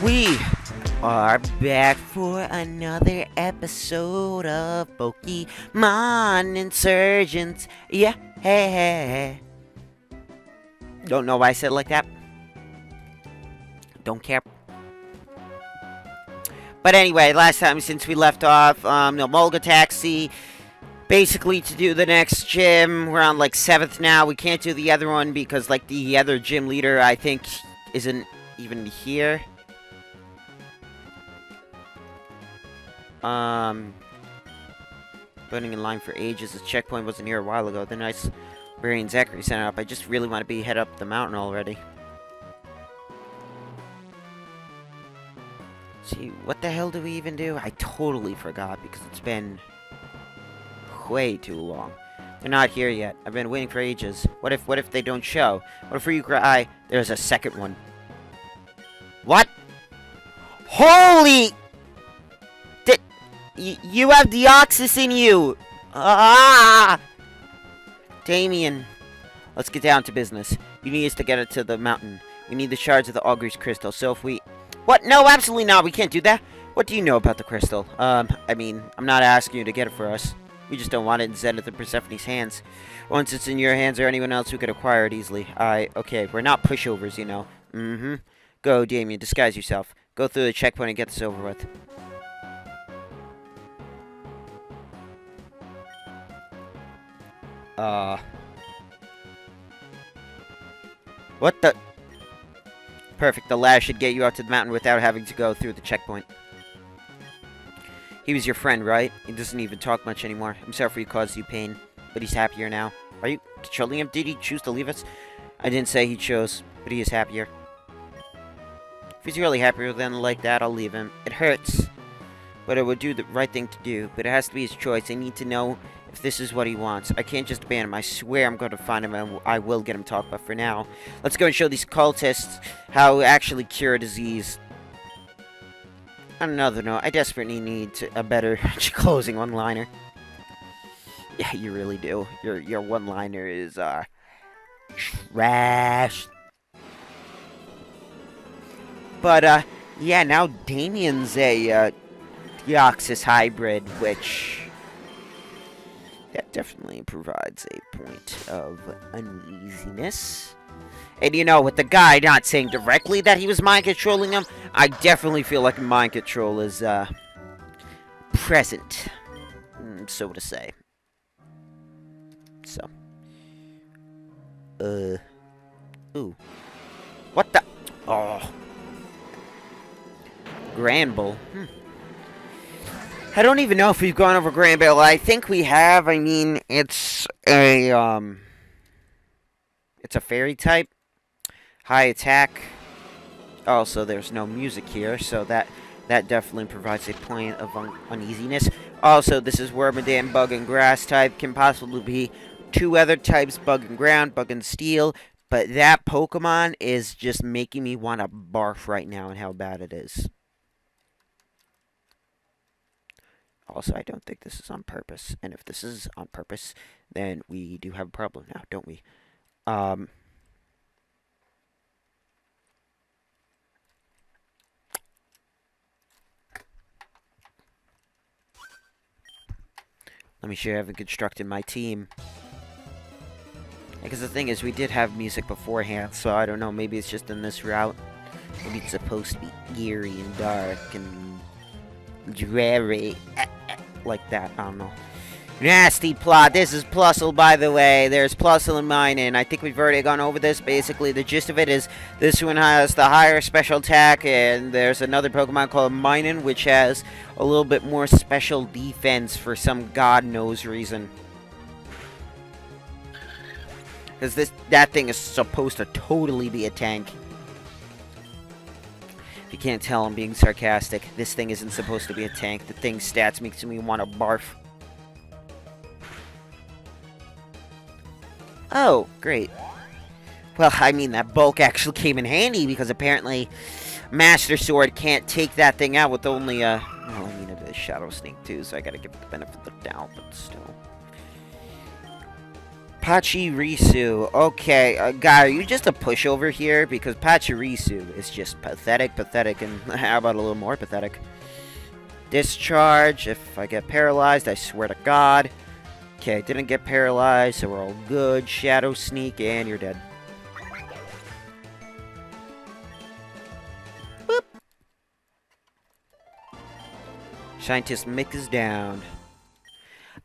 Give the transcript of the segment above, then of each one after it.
We are back for another episode of Pokemon Insurgence. Yeah, hey. Don't know why I said it like that. Don't care. But anyway, last time since we left off, the Mulga Taxi. Basically, to do the next gym, we're on like 7th now. We can't do the other one because like the other gym leader, I think, isn't even here. Waiting in line for ages. The checkpoint wasn't here a while ago. The nice Barry and Zachary sent it up. I just really want to head up the mountain already. See, what the hell do we even do? I totally forgot because it's been way too long. They're not here yet. I've been waiting for ages. What if they don't show? What if you cry? There's a second one. What? Holy! You have Deoxys in you! Ah! Damien, let's get down to business. You need us to get it to the mountain. We need the shards of the Augury's crystal, so if we... What? No, absolutely not. We can't do that. What do you know about the crystal? I mean, I'm not asking you to get it for us. We just don't want it in Zenith and Persephone's hands. Once it's in your hands or anyone else who could acquire it easily. Okay, we're not pushovers, you know. Go, Damien, disguise yourself. Go through the checkpoint and get this over with. What the? Perfect, the lad should get you out to the mountain without having to go through the checkpoint. He was your friend, right? He doesn't even talk much anymore. I'm sorry for he caused you pain, but he's happier now. Are you controlling him? Did he choose to leave us? I didn't say he chose, but he is happier. If he's really happier than like that, I'll leave him. It hurts, but it would do the right thing to do. But it has to be his choice. I need to know if this is what he wants. I can't just ban him. I swear I'm going to find him and I will get him talked about. For now, let's go and show these cultists how to actually cure a disease. On another note, I desperately need a better closing one-liner. Yeah, you really do. Your one-liner is trash. But yeah, now Damien's a Deoxys hybrid, which that definitely provides a point of uneasiness. And you know, with the guy not saying directly that he was mind controlling him, I definitely feel like mind control is present, so to say. So, ooh, what the? Oh, Granbull. I don't even know if we've gone over Granbull. I think we have. I mean, it's a fairy type. High attack. Also, there's no music here, so that definitely provides a point of uneasiness. Also, this is Wormadam, bug and grass type. Can possibly be two other types, bug and ground, bug and steel. But that Pokemon is just making me want to barf right now and how bad it is. Also, I don't think this is on purpose. And if this is on purpose, then we do have a problem now, don't we? Let me show you how I've constructed my team. Because the thing is, we did have music beforehand, so I don't know, maybe it's just in this route. Maybe it's supposed to be eerie and dark and dreary. Like that, I don't know. Nasty plot. This is Plusle, by the way. There's Plusle and Minun. I think we've already gone over this. Basically, the gist of it is this one has the higher special attack, and there's another Pokemon called Minun, which has a little bit more special defense for some god knows reason. Because that thing is supposed to totally be a tank. If you can't tell, I'm being sarcastic. This thing isn't supposed to be a tank. The thing's stats makes me want to barf. Oh, great. Well, I mean, that bulk actually came in handy because apparently Master Sword can't take that thing out with only a... Well, I mean, it is Shadow Sneak too, so I gotta give it the benefit of the doubt, but still. Pachirisu. Okay, guy, are you just a pushover here? Because Pachirisu is just pathetic, and how about a little more pathetic? Discharge. If I get paralyzed, I swear to God. Okay, I didn't get paralyzed, so we're all good. Shadow Sneak, and you're dead. Boop. Scientist Mick is down.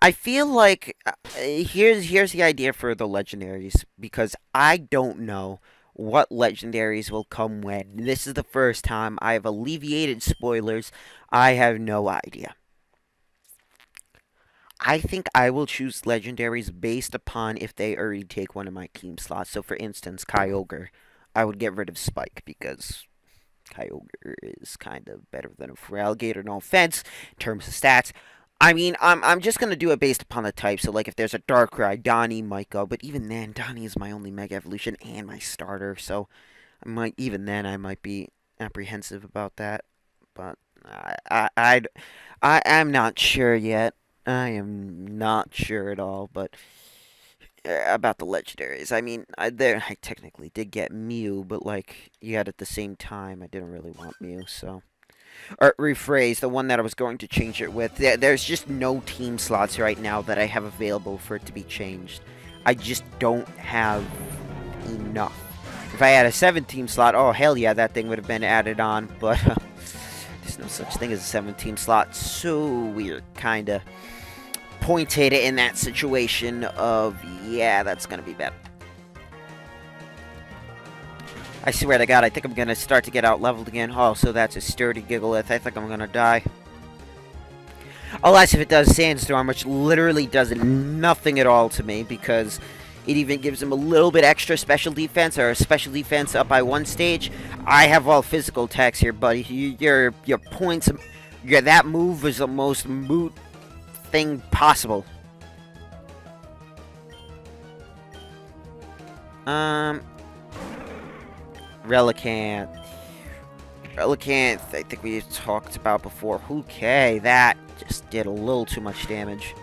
I feel like here's the idea for the legendaries, because I don't know what legendaries will come when. This is the first time I have alleviated spoilers. I have no idea. I think I will choose legendaries based upon if they already take one of my team slots. So for instance, Kyogre, I would get rid of Spike because Kyogre is kind of better than a Feraligatr, no offense, in terms of stats. I mean, I'm just gonna do it based upon the type. So, like, if there's a Darkrai, Donnie might go. But even then, Donnie is my only Mega Evolution and my starter. So, even then I might be apprehensive about that. But I'm not sure yet. I am not sure at all. But about the legendaries, I mean, I technically did get Mew, but like, yet at the same time, I didn't really want Mew. So. Or rephrase, the one that I was going to change it with. There's just no team slots right now that I have available for it to be changed. I just don't have enough. If I had a 7-team slot, oh hell yeah, that thing would have been added on. But there's no such thing as a 7-team slot. So we're kind of pointed in that situation of, yeah, that's going to be bad. I swear to God, I think I'm going to start to get out-leveled again. Oh, so that's a sturdy Gigalith. I think I'm going to die. Unless if it does Sandstorm, which literally does nothing at all to me, because it even gives him a little bit extra special defense, or a special defense up by 1 stage. I have all physical attacks here, buddy. Your points... that move is the most moot thing possible. Relicanth, I think we talked about before. Okay, that just did a little too much damage.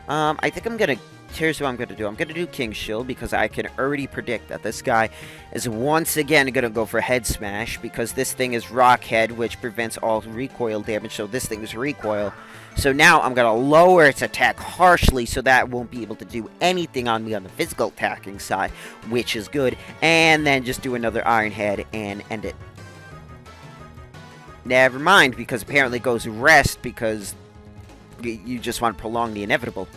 I think I'm gonna... Here's what I'm gonna do. I'm gonna do King Shield, because I can already predict that this guy is once again gonna go for Head Smash, because this thing is Rock Head, which prevents all recoil damage, so this thing is recoil. So now I'm going to lower its attack harshly, so that it won't be able to do anything on me on the physical attacking side, which is good. And then just do another Iron Head and end it. Never mind, because apparently it goes Rest, because you just want to prolong the inevitable.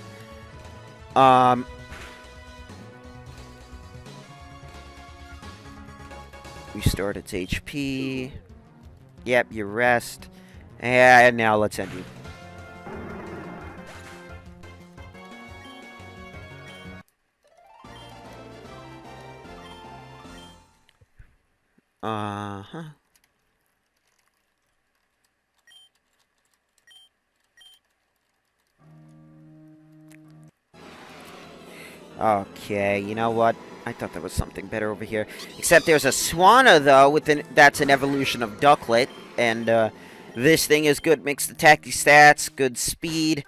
Restored its HP. Yep, you rest. And now let's end you. Uh-huh. Okay, you know what? I thought there was something better over here. Except there's a Swanna, though, that's an evolution of Ducklet. And this thing is good mixed attack stats, good speed,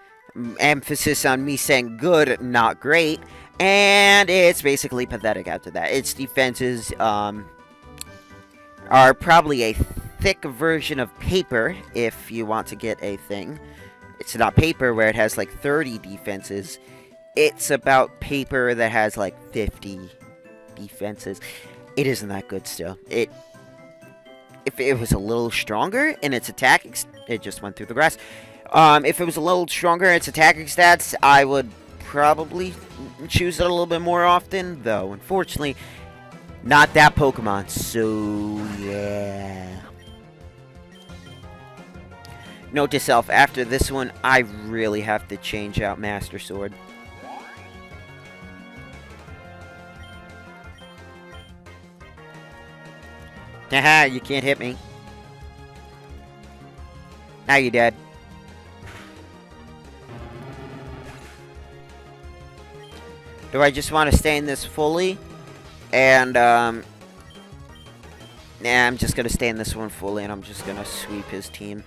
emphasis on me saying good, not great. And it's basically pathetic after that. Its defenses, are probably a thick version of Paper, if you want to get a thing. It's not Paper where it has like 30 defenses. It's about Paper that has like 50 defenses. It isn't that good still. If it was a little stronger in its attack, it just went through the grass. If it was a little stronger in its attacking stats, I would probably choose it a little bit more often, though unfortunately not that Pokemon, so yeah. Note to self, after this one, I really have to change out Master Sword. Haha, you can't hit me. Now you're dead. Do I just want to stay in this fully? And, nah, I'm just going to stay in this one fully, and I'm just going to sweep his team.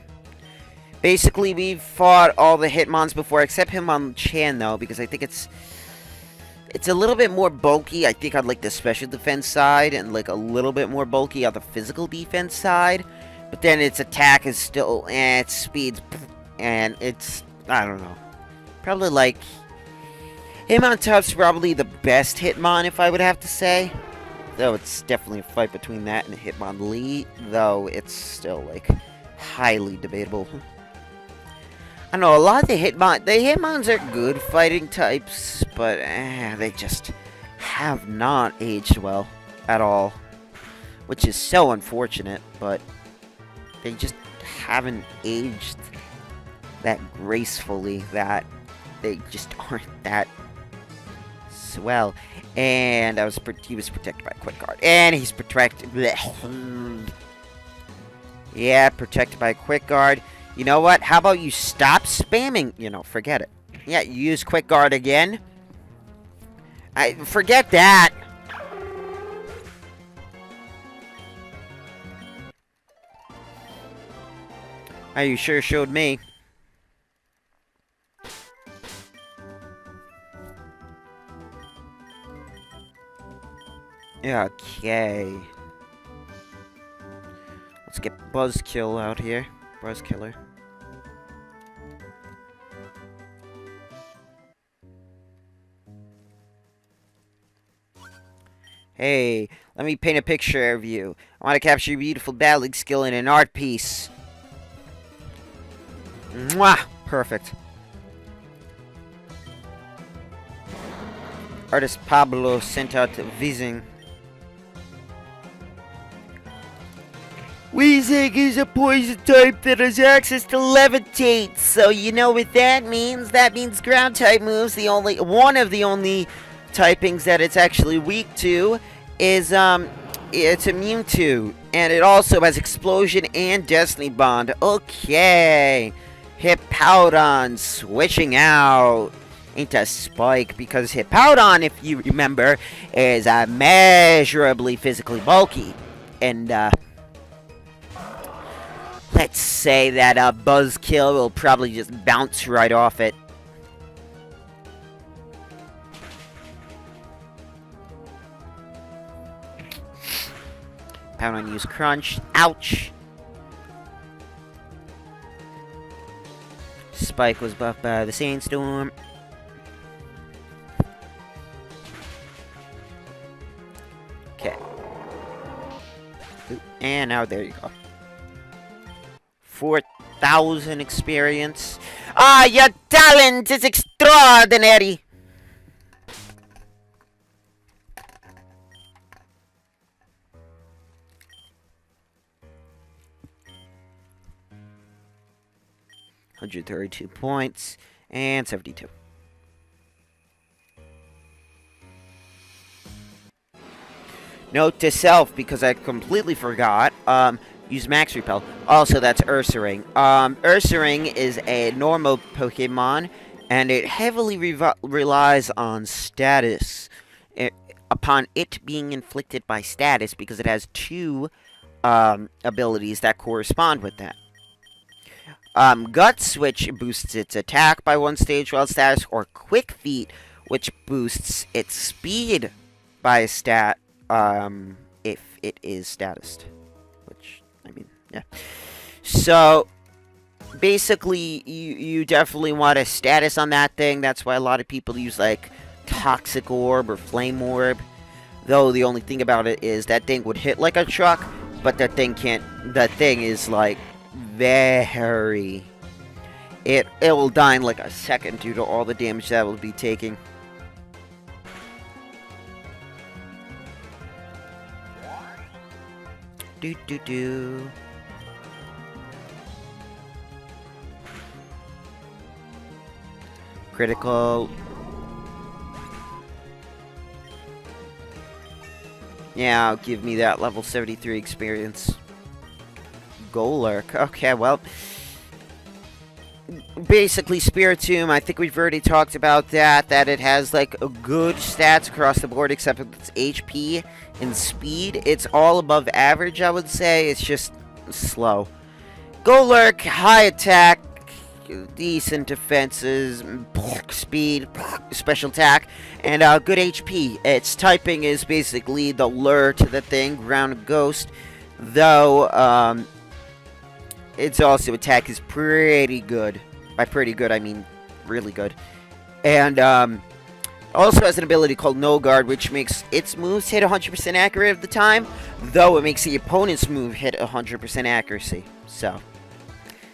Basically, we've fought all the Hitmons before, except Hitmonchan, though, because I think it's a little bit more bulky, I think, on, like, the special defense side, and, like, a little bit more bulky on the physical defense side. But then its attack is still, its speed's, and it's, I don't know. Probably, like, Hitmontop's probably the best Hitmon, if I would have to say. Though it's definitely a fight between that and Hitmonlee, though it's still, like, highly debatable. I know, a lot of the Hitmons are good fighting types, but they just have not aged well at all. Which is so unfortunate, but they just haven't aged that gracefully, that they just aren't that swell. And he was protected by a quick guard. And he's protected. Yeah, protected by a quick guard. You know what? How about you stop spamming? You know, forget it. Yeah, you use quick guard again. Forget that. You sure showed me. Okay. Let's get Buzzkill out here. Buzzkiller. Hey, let me paint a picture of you. I want to capture your beautiful battling skill in an art piece. Mwah! Perfect. Artist Pablo sent out Weezing. Weezing is a poison type that has access to levitate. So you know what that means? That means ground type moves. One of the only typings that it's actually weak to is it's immune to, and it also has Explosion and Destiny Bond. Okay, Hippowdon switching out into Spike, because Hippowdon, if you remember, is immeasurably physically bulky, and let's say that Buzzkill will probably just bounce right off it. Hippowdon use Crunch. Ouch! Spike was buffed by the Sandstorm. Okay. And now there you go. 4,000 experience. Your talent is extraordinary! $132 points and 72. Note to self, because I completely forgot, use Max Repel. Also, that's Ursaring. Ursaring is a normal Pokemon, and it heavily relies on status. Upon it being inflicted by status, because it has two abilities that correspond with that. Gut Switch boosts its attack by 1 stage while status, or Quick Feet, which boosts its speed by a stat, if it is statused. Which, I mean, yeah. So, basically, you definitely want a status on that thing. That's why a lot of people use, like, Toxic Orb or Flame Orb. Though, the only thing about it is that thing would hit like a truck, but that thing is, like, very... It will die in like a second due to all the damage that will be taking. Do. Critical. Yeah, give me that level 73 experience. Golurk. Okay, well, basically Spiritomb, I think we've already talked about that it has like a good stats across the board, except with its HP and speed. It's all above average, I would say. It's just slow. Golurk, high attack, decent defenses, speed, special attack, and good HP. Its typing is basically the lure to the thing, ground ghost, though its also attack is pretty good. By pretty good, I mean really good. And also has an ability called No Guard, which makes its moves hit 100% accurate at the time, though it makes the opponent's move hit 100% accuracy. So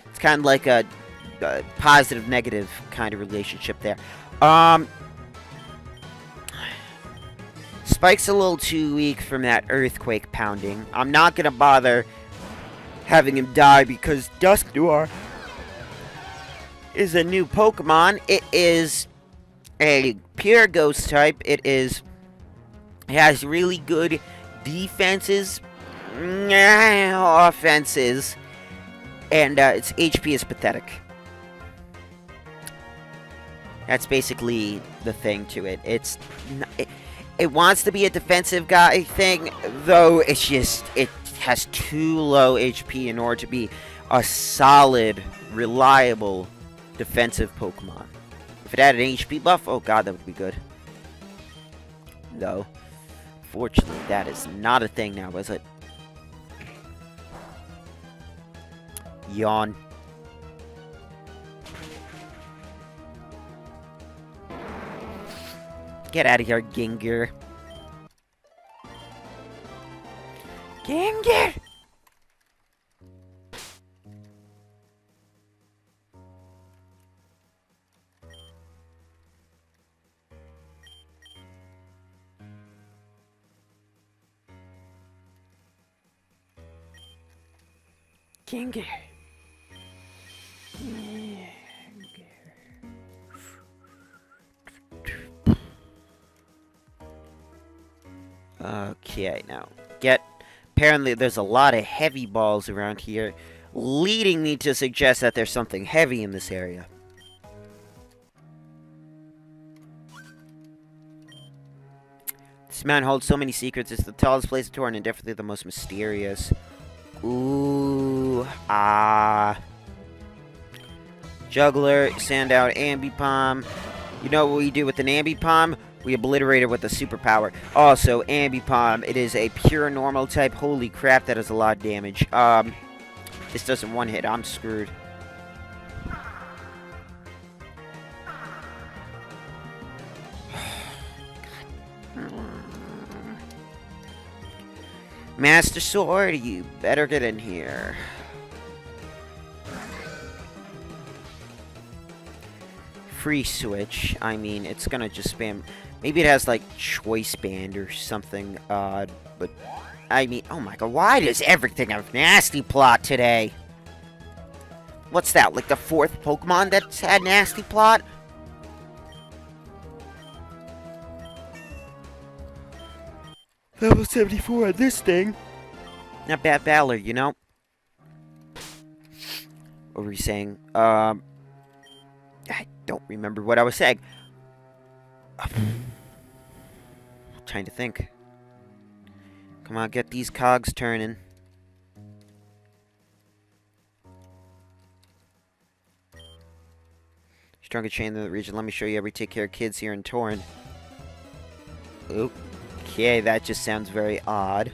it's kind of like a positive negative kind of relationship there. Spike's a little too weak from that earthquake pounding. I'm not gonna bother having him die because Dusknoir is a new Pokemon. It is a pure ghost type. It has really good defenses, offenses, and its HP is pathetic. That's basically the thing to it. It wants to be a defensive guy thing, though it has too low HP in order to be a solid, reliable defensive Pokemon. If it had an HP buff, oh god, that would be good. Though, fortunately, that is not a thing now, is it? Yawn. Get out of here, Gengar. Gengar! Gengar. Okay, now apparently there's a lot of heavy balls around here, leading me to suggest that there's something heavy in this area. This mountain holds so many secrets. It's the tallest place in Torn and definitely the most mysterious. Ooh, Juggler, send out Ambipom. You know what we do with an Ambipom? We obliterate it with a superpower. Also, Ambipom, it is a pure normal type. Holy crap, that is a lot of damage. This doesn't one hit. I'm screwed. Master Sword, you better get in here. Free switch. I mean, it's gonna just spam. Maybe it has like choice band or something odd, but I mean, oh my god, why does everything have nasty plot today? What's that? Like the 4th Pokemon that's had nasty plot? Level 74 on this thing. Not bad Valor, you know? What were we saying? I don't remember what I was saying. Trying to think. Come on, get these cogs turning. Strongest chain in the region. Let me show you how we take care of kids here in Torn. Okay, that just sounds very odd.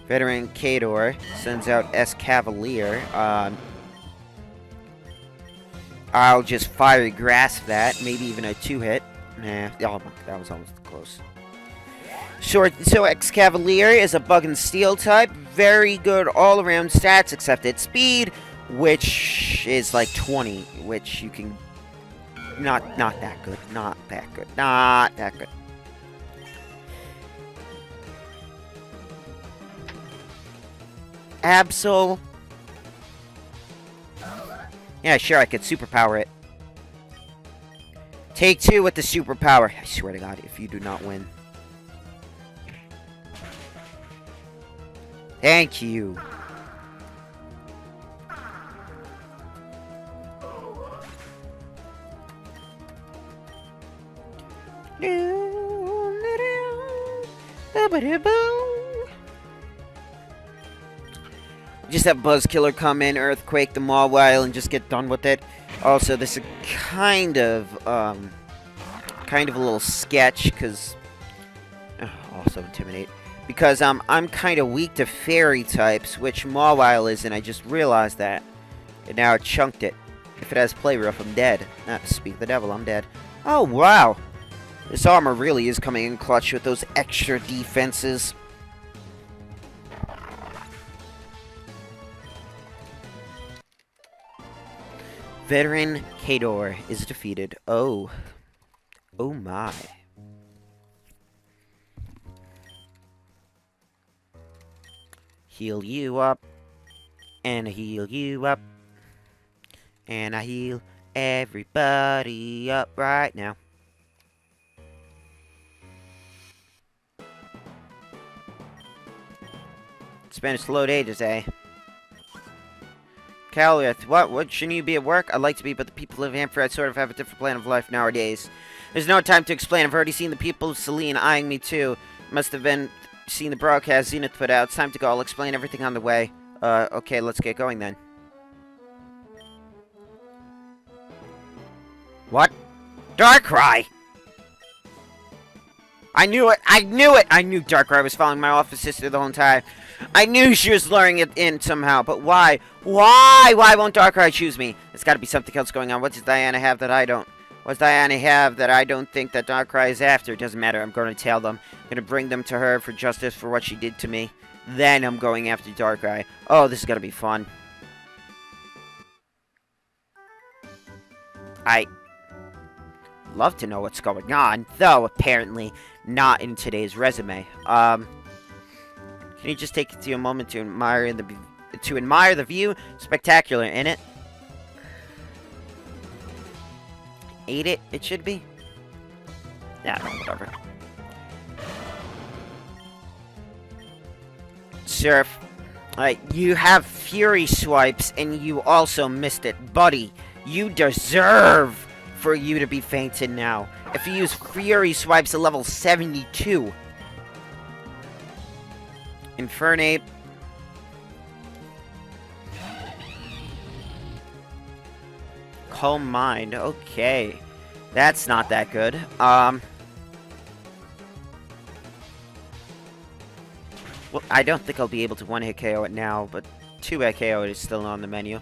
Veteran Kador sends out S Cavalier. I'll just Fiery Grasp that. Maybe even a 2-hit. Nah, oh my, that was almost close. So X Cavalier is a Bug and Steel type. Very good all-around stats, except its speed, which is like 20, which you can... Not that good. Not that good. Not that good. Absol. Yeah, sure, I could superpower it. Take 2 with the superpower. I swear to God, if you do not win. Thank you. Just have Buzzkiller come in, Earthquake the Mawile, and just get done with it. Also, this is kind of a little sketch, because... also Intimidate. Because I'm kind of weak to Fairy types, which Mawile is, and I just realized that. And now I chunked it. If it has Play Rough, I'm dead. Not to speak the devil, I'm dead. Oh, wow. This armor really is coming in clutch with those extra defenses. Veteran Kador is defeated. Oh. Oh my. Heal you up. And I heal you up. And I heal everybody up right now. Spanish slowed ages, eh? Calith, what? Shouldn't you be at work? I'd like to be, but the people of Amphred sort of have a different plan of life nowadays. There's no time to explain. I've already seen the people of Selene eyeing me too. Must have been seen the broadcast Zenith put out. It's time to go. I'll explain everything on the way. Okay, let's get going then. What? Darkrai! I knew it! I knew it! I knew Darkrai was following my office sister the whole time. I knew she was luring it in somehow, but why? Why? Why won't Darkrai choose me? There's got to be something else going on. What does Diana have that I don't? What does Diana have that I don't think that Darkrai is after? It doesn't matter. I'm going to tell them. I'm going to bring them to her for justice for what she did to me. Then I'm going after Darkrai. Oh, this is going to be fun. I love to know what's going on, though apparently not in today's resume. Can you just take a moment to admire the view? Spectacular, ain't it? Ate it? It should be. Yeah, no, whatever. Surf. Alright, you have Fury Swipes, and you also missed it. Buddy, you deserve for you to be fainted now. If you use Fury Swipes at level 72. Infernape. Calm Mind. Okay. That's not that good. Well, I don't think I'll be able to one-hit KO it now, but two-hit KO it is still on the menu.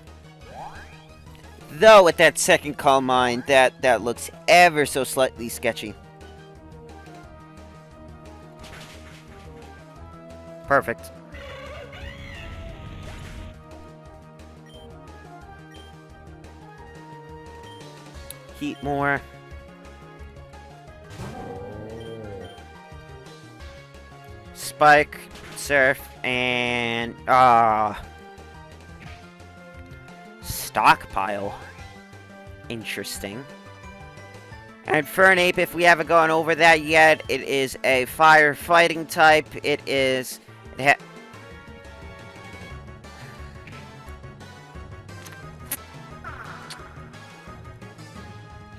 Though, with that second Calm Mind, that looks ever so slightly sketchy. Perfect. Heat more. Spike, Surf, and Stockpile. Interesting. And Fernape, if we haven't gone over that yet, it is a fire fighting type. It is...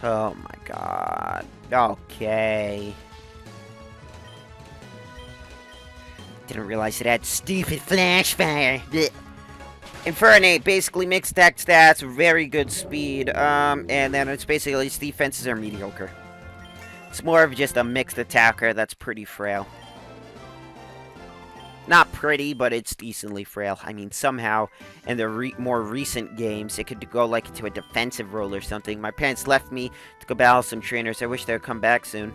Oh my god. Okay. Didn't realize it had stupid flash fire. Blech. Infernape basically mixed attack stats, very good speed, and then it's basically its defenses are mediocre. It's more of just a mixed attacker that's pretty frail. Not pretty, but it's decently frail. I mean, somehow, in the more recent games, it could go like into a defensive role or something. My parents left me to go battle some trainers. I wish they would come back soon.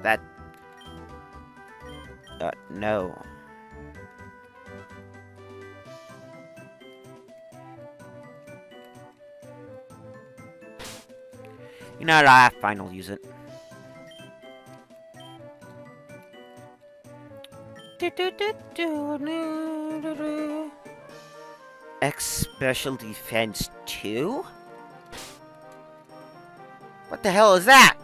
That... no. You know what, fine, I'll use it. X Special Defense 2? What the hell is that?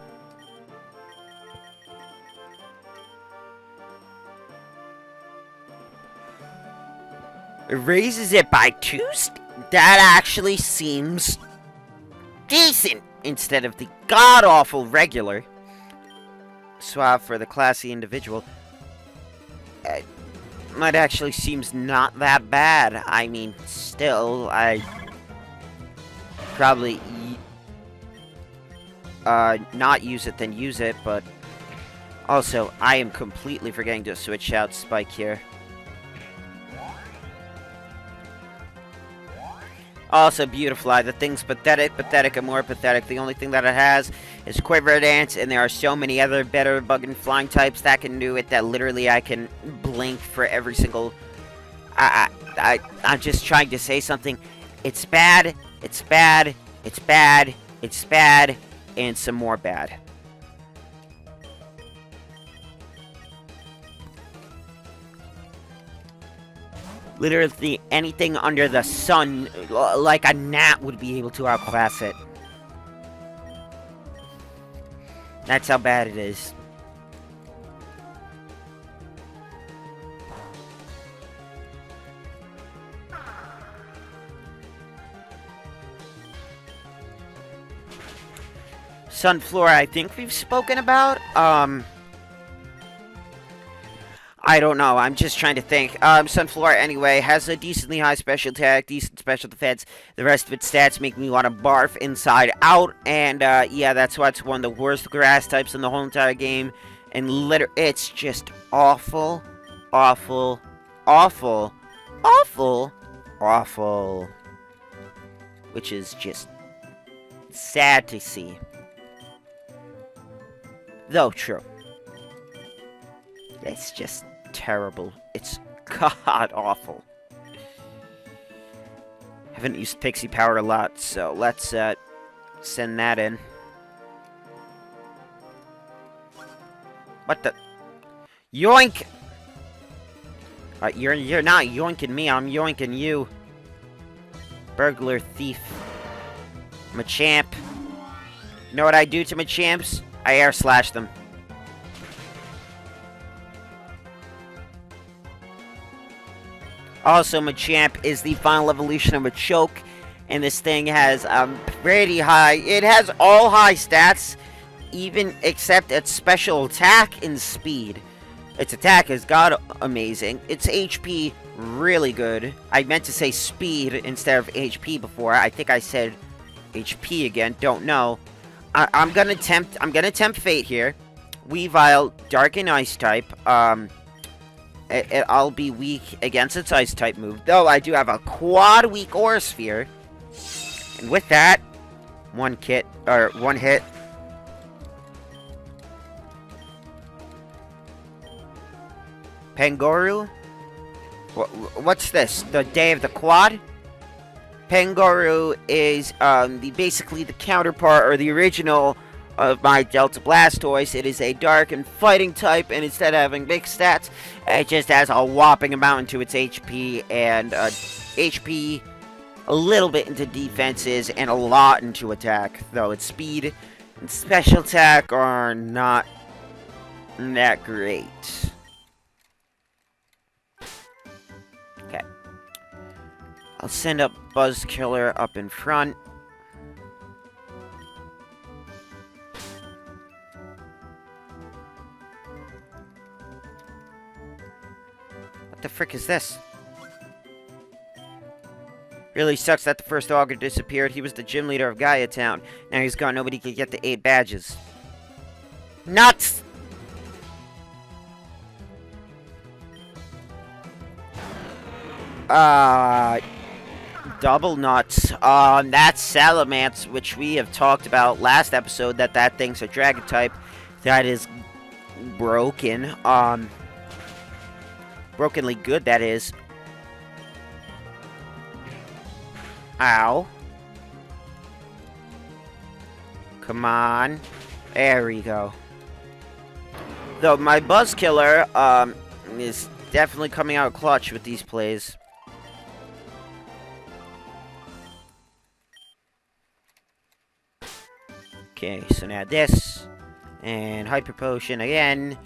It raises it by 2? That actually seems decent instead of the god-awful regular. Suave for the classy individual. That actually seems not that bad. I mean, still, I probably not use it than use it, but also, I am completely forgetting to switch out Spike here. Also, Beautifly. The thing's pathetic, pathetic, and more pathetic. The only thing that it has is Quiver Dance, and there are so many other better bug and flying types that can do it that literally I can blink for every single... I'm just trying to say something. It's bad, it's bad, it's bad, it's bad, and some more bad. Literally anything under the sun, like a gnat, would be able to outclass it. That's how bad it is. Sunflora, I think we've spoken about. I don't know. I'm just trying to think. Sunflora, anyway, has a decently high special attack, decent special defense. The rest of its stats make me want to barf inside out. And, yeah, that's why it's one of the worst grass types in the whole entire game. And it's just awful, awful, awful, awful, awful. Which is just sad to see. Though true. It's just terrible. It's god-awful. Haven't used Pixie Power a lot, so let's send that in. What the? Yoink! You're not yoinking me, I'm yoinking you. Burglar thief. Machamp. You know what I do to Machamps? I air slash them. Also, Machamp is the final evolution of Machoke, and this thing has pretty high. It has all high stats, even except its special attack and speed. Its attack is god amazing. Its HP really good. I meant to say speed instead of HP before. I think I said HP again. Don't know. I'm gonna tempt fate here. Weavile, Dark and Ice type. I'll be weak against its Ice type move, though I do have a quad weak Aura Sphere. And with that, one hit. Pangoru? What's this? The Day of the Quad? Pangoru is basically the counterpart or the original of my Delta Blastoise. It is a dark and fighting type, and instead of having big stats, it just has a whopping amount into its HP and HP, a little bit into defenses, and a lot into attack. Though its speed and special attack are not that great. Okay. I'll send up Buzzkiller up in front. What the frick is this? Really sucks that the first Augur disappeared. He was the gym leader of Gaia Town. Now he's gone. Nobody can get the 8 badges. Nuts! Double nuts. That's Salamence, which we have talked about last episode, that thing's a dragon type. That is broken. Brokenly good, that is. Ow. Come on. There we go. Though my Buzzkiller, is definitely coming out clutch with these plays. Okay, so now this. And Hyper Potion again.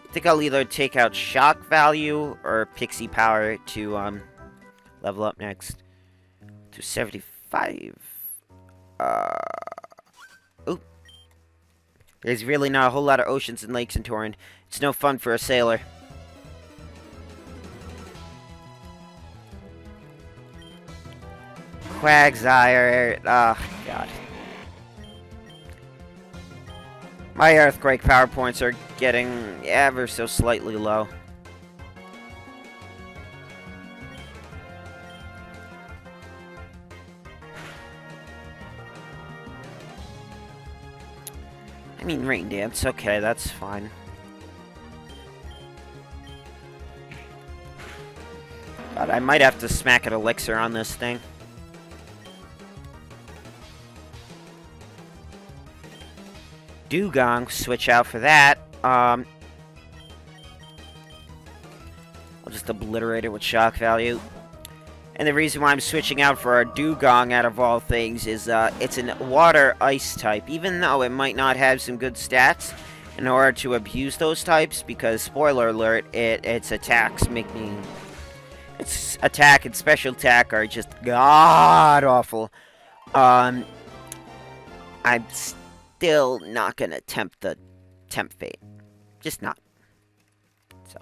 I think I'll either take out Shock Value or Pixie Power to level up next to 75. Oop. There's really not a whole lot of oceans and lakes in Torrent. It's no fun for a sailor. Quagsire. Oh, God. My earthquake power points are getting ever so slightly low. I mean, Rain Dance. Okay, that's fine. God, I might have to smack an elixir on this thing. Dugong, switch out for that. I'll just obliterate it with shock value. And the reason why I'm switching out for our Dugong out of all things is it's an water ice type. Even though it might not have some good stats in order to abuse those types, because spoiler alert, its attacks make me... Its attack and special attack are just god awful. I'm still not gonna tempt fate. Just not. So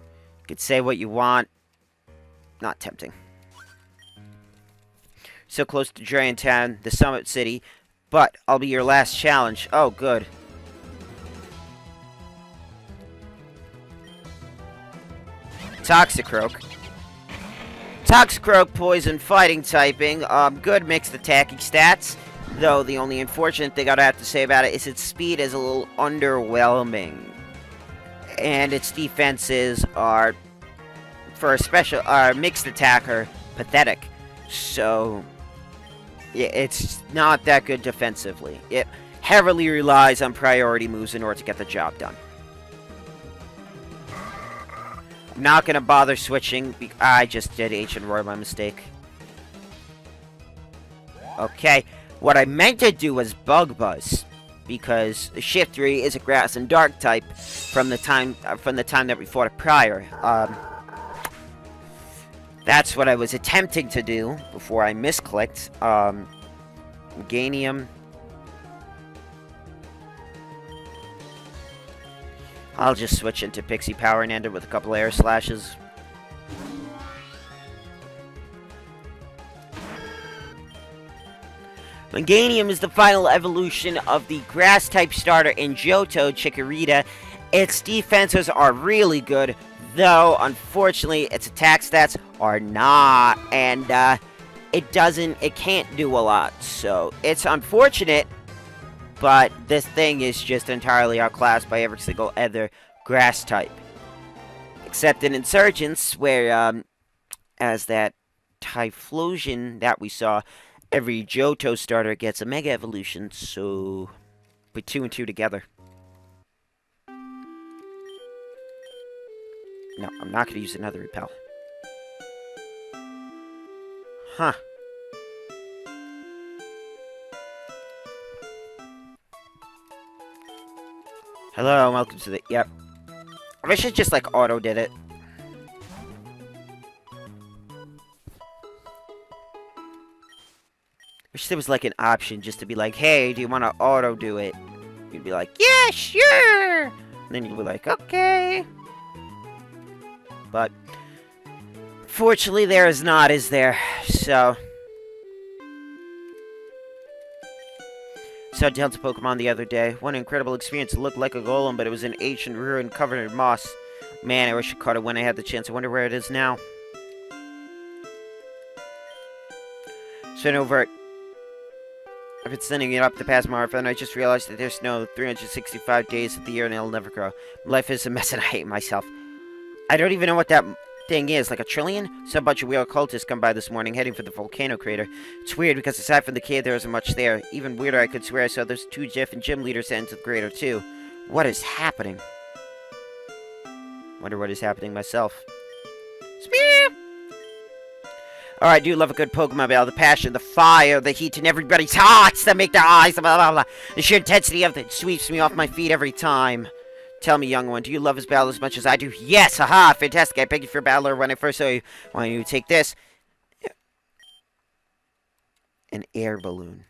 you could say what you want. Not tempting. So close to Dragontown, the Summit City, but I'll be your last challenge. Oh, good. Toxicroak. Toxicroak, poison, fighting typing. Good mixed attacking stats. Though the only unfortunate thing I'd have to say about it is its speed is a little underwhelming. And its defenses are, for a special mixed attacker, pathetic. So, yeah, it's not that good defensively. It heavily relies on priority moves in order to get the job done. I'm not going to bother switching. I just did Ancient Roar by mistake. Okay. What I meant to do was Bug Buzz, because Shiftry is a Grass and Dark type from the time that we fought it prior. That's what I was attempting to do before I misclicked. Meganium. I'll just switch into Pixie Power and end it with a couple air slashes. Meganium is the final evolution of the Grass-type starter in Johto Chikorita. Its defenses are really good, though, unfortunately, its attack stats are not, and it can't do a lot, so it's unfortunate, but this thing is just entirely outclassed by every single other Grass-type. Except in Insurgence, where, as that Typhlosion that we saw, every Johto starter gets a Mega Evolution, so put 2 and 2 together. No, I'm not going to use another Repel. Huh. Hello, welcome to the... Yep. I wish it just, like, auto-did it. Wish there was, like, an option just to be like, hey, do you want to auto-do it? You'd be like, yeah, sure! And then you'd be like, okay. But, fortunately, there is not, is there? So... Saw Delta Pokemon the other day. What an incredible experience. It looked like a golem, but it was an ancient ruin covered in moss. Man, I wish I caught it when I had the chance. I wonder where it is now. Spent over... I've been sending it up to past Marfa, and I just realized that there's no 365 days of the year and it'll never grow. Life is a mess and I hate myself. I don't even know what that thing is, like a trillion? Some bunch of weird cultists come by this morning heading for the volcano crater. It's weird because aside from the cave there isn't much there. Even weirder, I could swear I saw those 2 Jiff and gym leaders heading to the crater too. What is happening? Wonder what is happening myself. Spear! Alright, I do love a good Pokemon battle. The passion, the fire, the heat in everybody's hearts that make their eyes blah blah blah. The sheer intensity of it sweeps me off my feet every time. Tell me, young one, do you love his battle as much as I do? Yes! Haha! Fantastic! I begged you for a battler when I first saw you. Why don't you take this? An air balloon.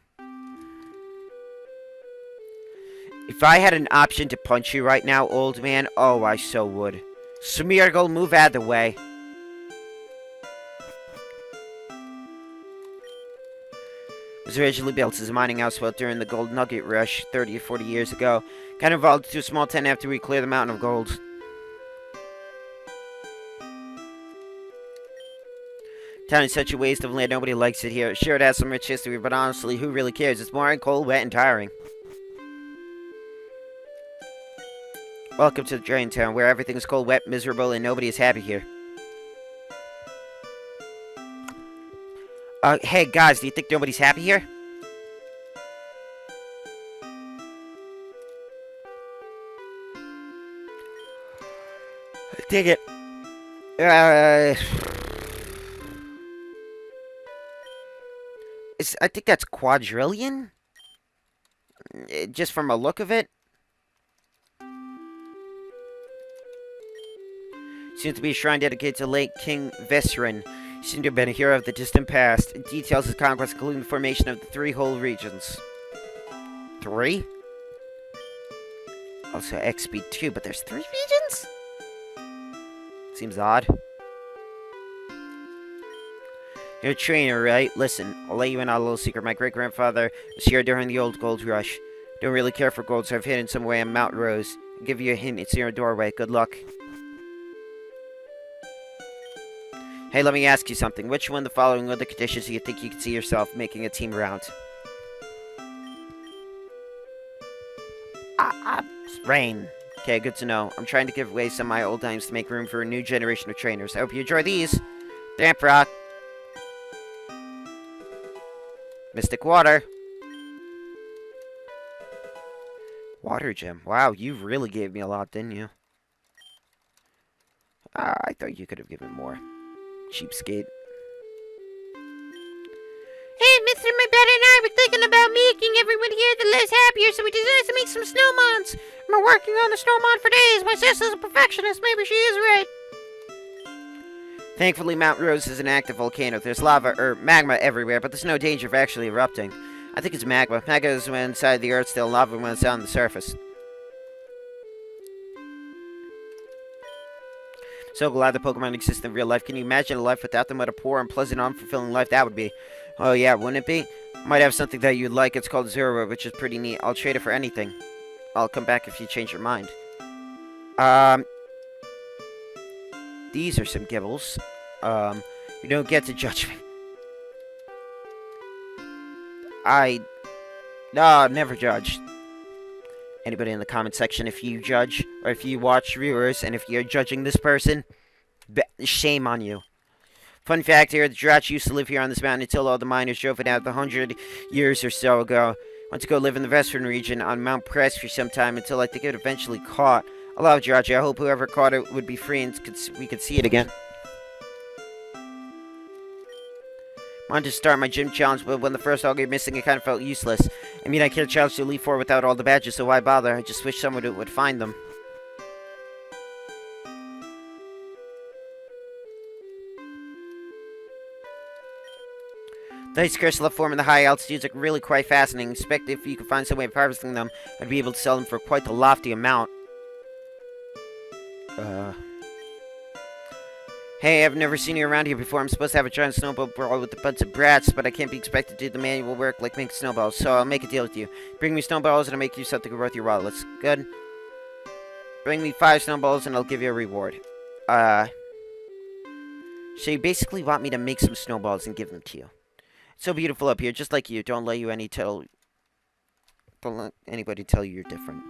If I had an option to punch you right now, old man, oh, I so would. Smeargle, move out of the way. It was originally built as a mining houseboat during the Gold Nugget Rush 30 or 40 years ago. Got involved into a small tent after we cleared the mountain of gold. Town is such a waste of land, nobody likes it here. Sure, it has some rich history, but honestly, who really cares? It's boring, cold, wet, and tiring. Welcome to the Drain Town, where everything is cold, wet, miserable, and nobody is happy here. Hey guys, do you think nobody's happy here? Dig it. I think that's quadrillion? Just from a look of it. Seems to be a shrine dedicated to late King Vesrin. He seemed to have been a hero of the distant past. It details his conquest, including the formation of the 3 whole regions. 3? Also XP 2, but there's 3 regions? Seems odd. You're a trainer, right? Listen, I'll let you in on a little secret. My great-grandfather was here during the old gold rush. Don't really care for gold, so I've hidden some way on Mount Rose. I'll give you a hint. It's near a doorway. Good luck. Hey, let me ask you something. Which one of the following other conditions do you think you could see yourself making a team around? Rain. Okay, good to know. I'm trying to give away some of my old times to make room for a new generation of trainers. I hope you enjoy these. Damp Rock. Mystic Water. Water Gem. Wow, you really gave me a lot, didn't you? I thought you could have given more. Cheapskate. Hey, Mr. My brother and I were thinking about making everyone here the less happier, so we decided to make some snowmons. I've been working on the snowmon for days. My sister's a perfectionist. Maybe she is right. Thankfully, Mount Rose is an active volcano. There's lava, or magma everywhere, but there's no danger of actually erupting. I think it's magma. Magma is when inside the earth, still lava when it's on the surface. So glad the Pokemon exist in real life. Can you imagine a life without them? What a poor, unpleasant, unfulfilling life that would be. Oh yeah, wouldn't it be? Might have something that you'd like. It's called Zero, which is pretty neat. I'll trade it for anything. I'll come back if you change your mind. These are some gibbles. You don't get to judge me. No, I've never judged. Anybody in the comment section, if you judge, or if you watch viewers, and if you're judging this person, shame on you. Fun fact here, the Dratch used to live here on this mountain until all the miners drove it out 100 years or so ago. Went to go live in the western region on Mount Press for some time until I think it eventually caught. I love Dratch. I hope whoever caught it would be free and we could see it again. Wanted to start my gym challenge, but when the first auger missing, it kind of felt useless. I mean, I can't challenge to Elite Four without all the badges, so why bother? I just wish someone would find them. The ice crystal form in the high altitudes are really quite fascinating. Expect if you could find some way of harvesting them, I'd be able to sell them for quite the lofty amount. Hey, I've never seen you around here before. I'm supposed to have a giant snowball brawl with a bunch of brats, but I can't be expected to do the manual work like make snowballs, so I'll make a deal with you. Bring me snowballs and I'll make you something worth your while. Let's good. Bring me 5 snowballs and I'll give you a reward. So you basically want me to make some snowballs and give them to you. It's so beautiful up here, just like you. Don't let anybody tell you you're different.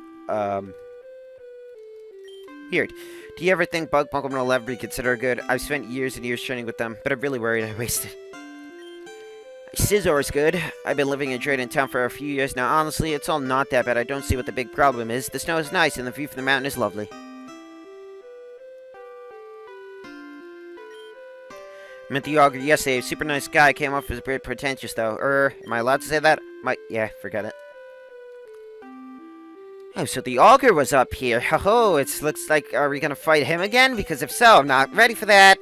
Weird. Do you ever think bug Pokemon will ever be considered good? I've spent years and years training with them, but I'm really worried I wasted. Scizor is good. I've been living in Drayden Town for a few years now. Honestly, it's all not that bad. I don't see what the big problem is. The snow is nice and the view from the mountain is lovely. Met the auger yesterday. A super nice guy. Came off as a bit pretentious though. Am I allowed to say that? Yeah, forget it. Oh, so the auger was up here. Oh, it looks like, are we gonna fight him again? Because if so, I'm not ready for that.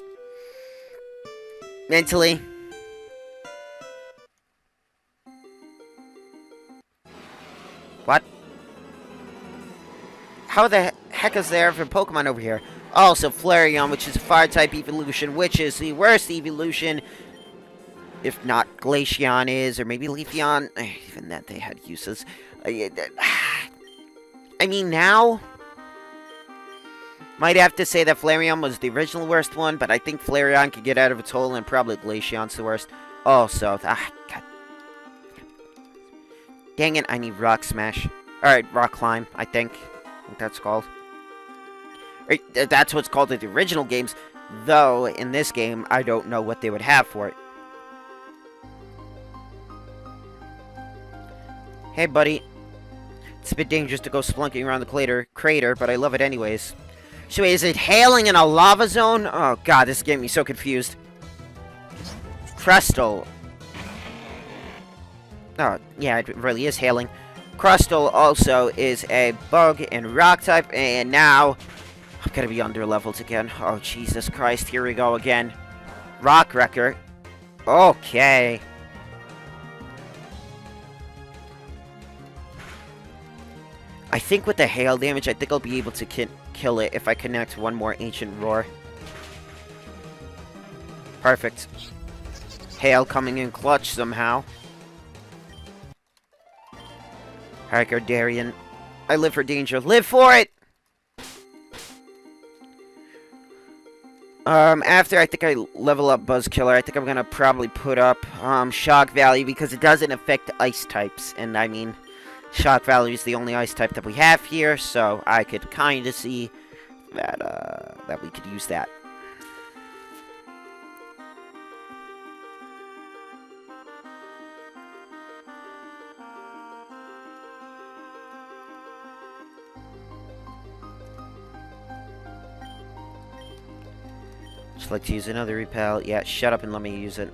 Mentally. What? How the heck is there for Pokemon over here? Also, Flareon, which is a Fire-type evolution, which is the worst evolution. If not, Glaceon is, or maybe Leafeon. Even that, they had uses. I mean, now... Might have to say that Flareon was the original worst one, but I think Flareon could get out of its hole, and probably Glaceon's the worst. Also, God. Dang it, I need Rock Smash. Alright, Rock Climb, I think that's called. That's what's called in the original games, though in this game, I don't know what they would have for it. Hey, buddy. It's a bit dangerous to go splunking around the crater, but I love it anyways. So is it hailing in a lava zone? Oh god, this is getting me so confused. Crustle. Oh, yeah, it really is hailing. Crustle also is a bug and rock type, and now I'm gonna be under leveled again. Oh, Jesus Christ, here we go again. Rock Wrecker. Okay. I think with the hail damage, I think I'll be able to kill it if I connect one more Ancient Roar. Perfect. Hail coming in clutch somehow. Alright, Gardarian. I live for danger. Live for it! After I think I level up Buzzkiller, I think I'm gonna probably put up, Shock Value because it doesn't affect ice types. And I mean, Shock Value is the only ice type that we have here, so I could kinda see that, that we could use that. Just like to use another repel. Yeah, shut up and let me use it.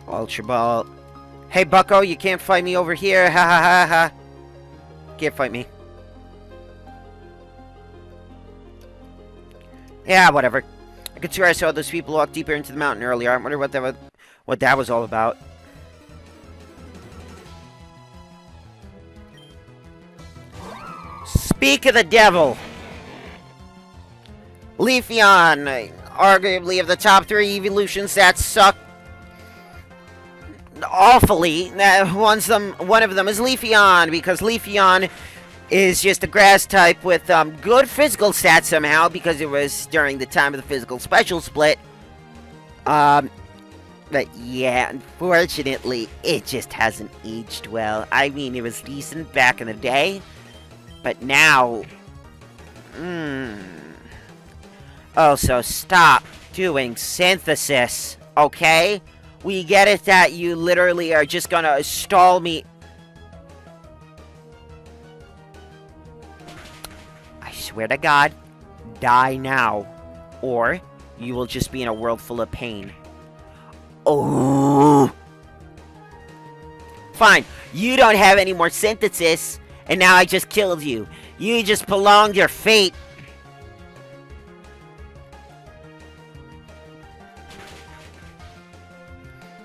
Ultra Ball. Hey, bucko, you can't fight me over here. Ha ha ha ha. Can't fight me. Yeah, whatever. I could swear I saw those people walk deeper into the mountain earlier. I wonder what that was all about. Speak of the devil. Leafeon, arguably of the top 3 evolutions that suck awfully. One of them is Leafeon, because Leafeon is just a grass type with good physical stats somehow, because it was during the time of the physical special split. But yeah, unfortunately, it just hasn't aged well. I mean, it was decent back in the day, but now... Also, stop doing synthesis, okay? We get it that you literally are just gonna stall me. I swear to God, die now, or you will just be in a world full of pain. Oh! Fine, you don't have any more synthesis, and now I just killed you. You just prolonged your fate.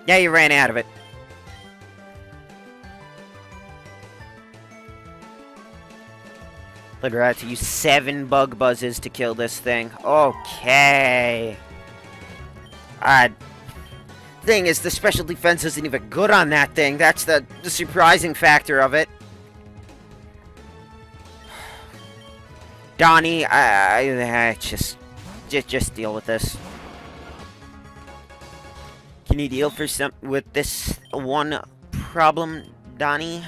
Yeah, you ran out of it. Look, we're out to use 7 bug buzzes to kill this thing. Okay. Thing is, the special defense isn't even good on that thing. That's the surprising factor of it. Donnie, just deal with this. Can you deal with this one problem, Donnie?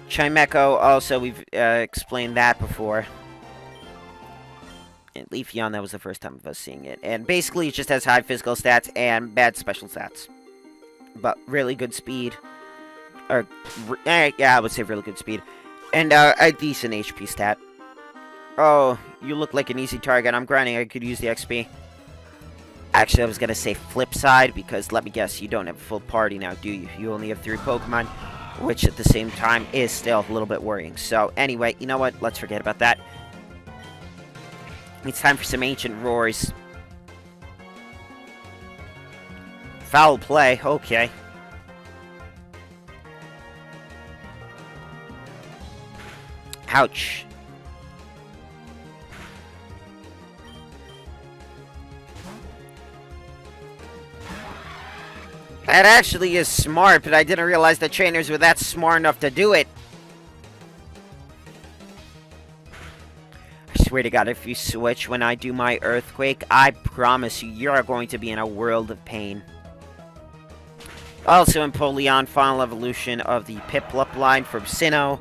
Chimecho, also, we've explained that before. And Leafeon, that was the first time of us seeing it. And basically, it just has high physical stats and bad special stats. But really good speed. Or, yeah, I would say really good speed. And a decent HP stat. Oh, you look like an easy target. I'm grinding. I could use the XP. Actually, I was gonna say flip side, because let me guess, you don't have a full party now, do you? You only have 3 Pokemon, which at the same time is still a little bit worrying. So, anyway, you know what? Let's forget about that. It's time for some ancient roars. Foul play, okay. Ouch. That actually is smart, but I didn't realize the trainers were that smart enough to do it. I swear to God, if you switch when I do my Earthquake, I promise you, you're going to be in a world of pain. Also in Polion, final evolution of the Piplup line from Sinnoh.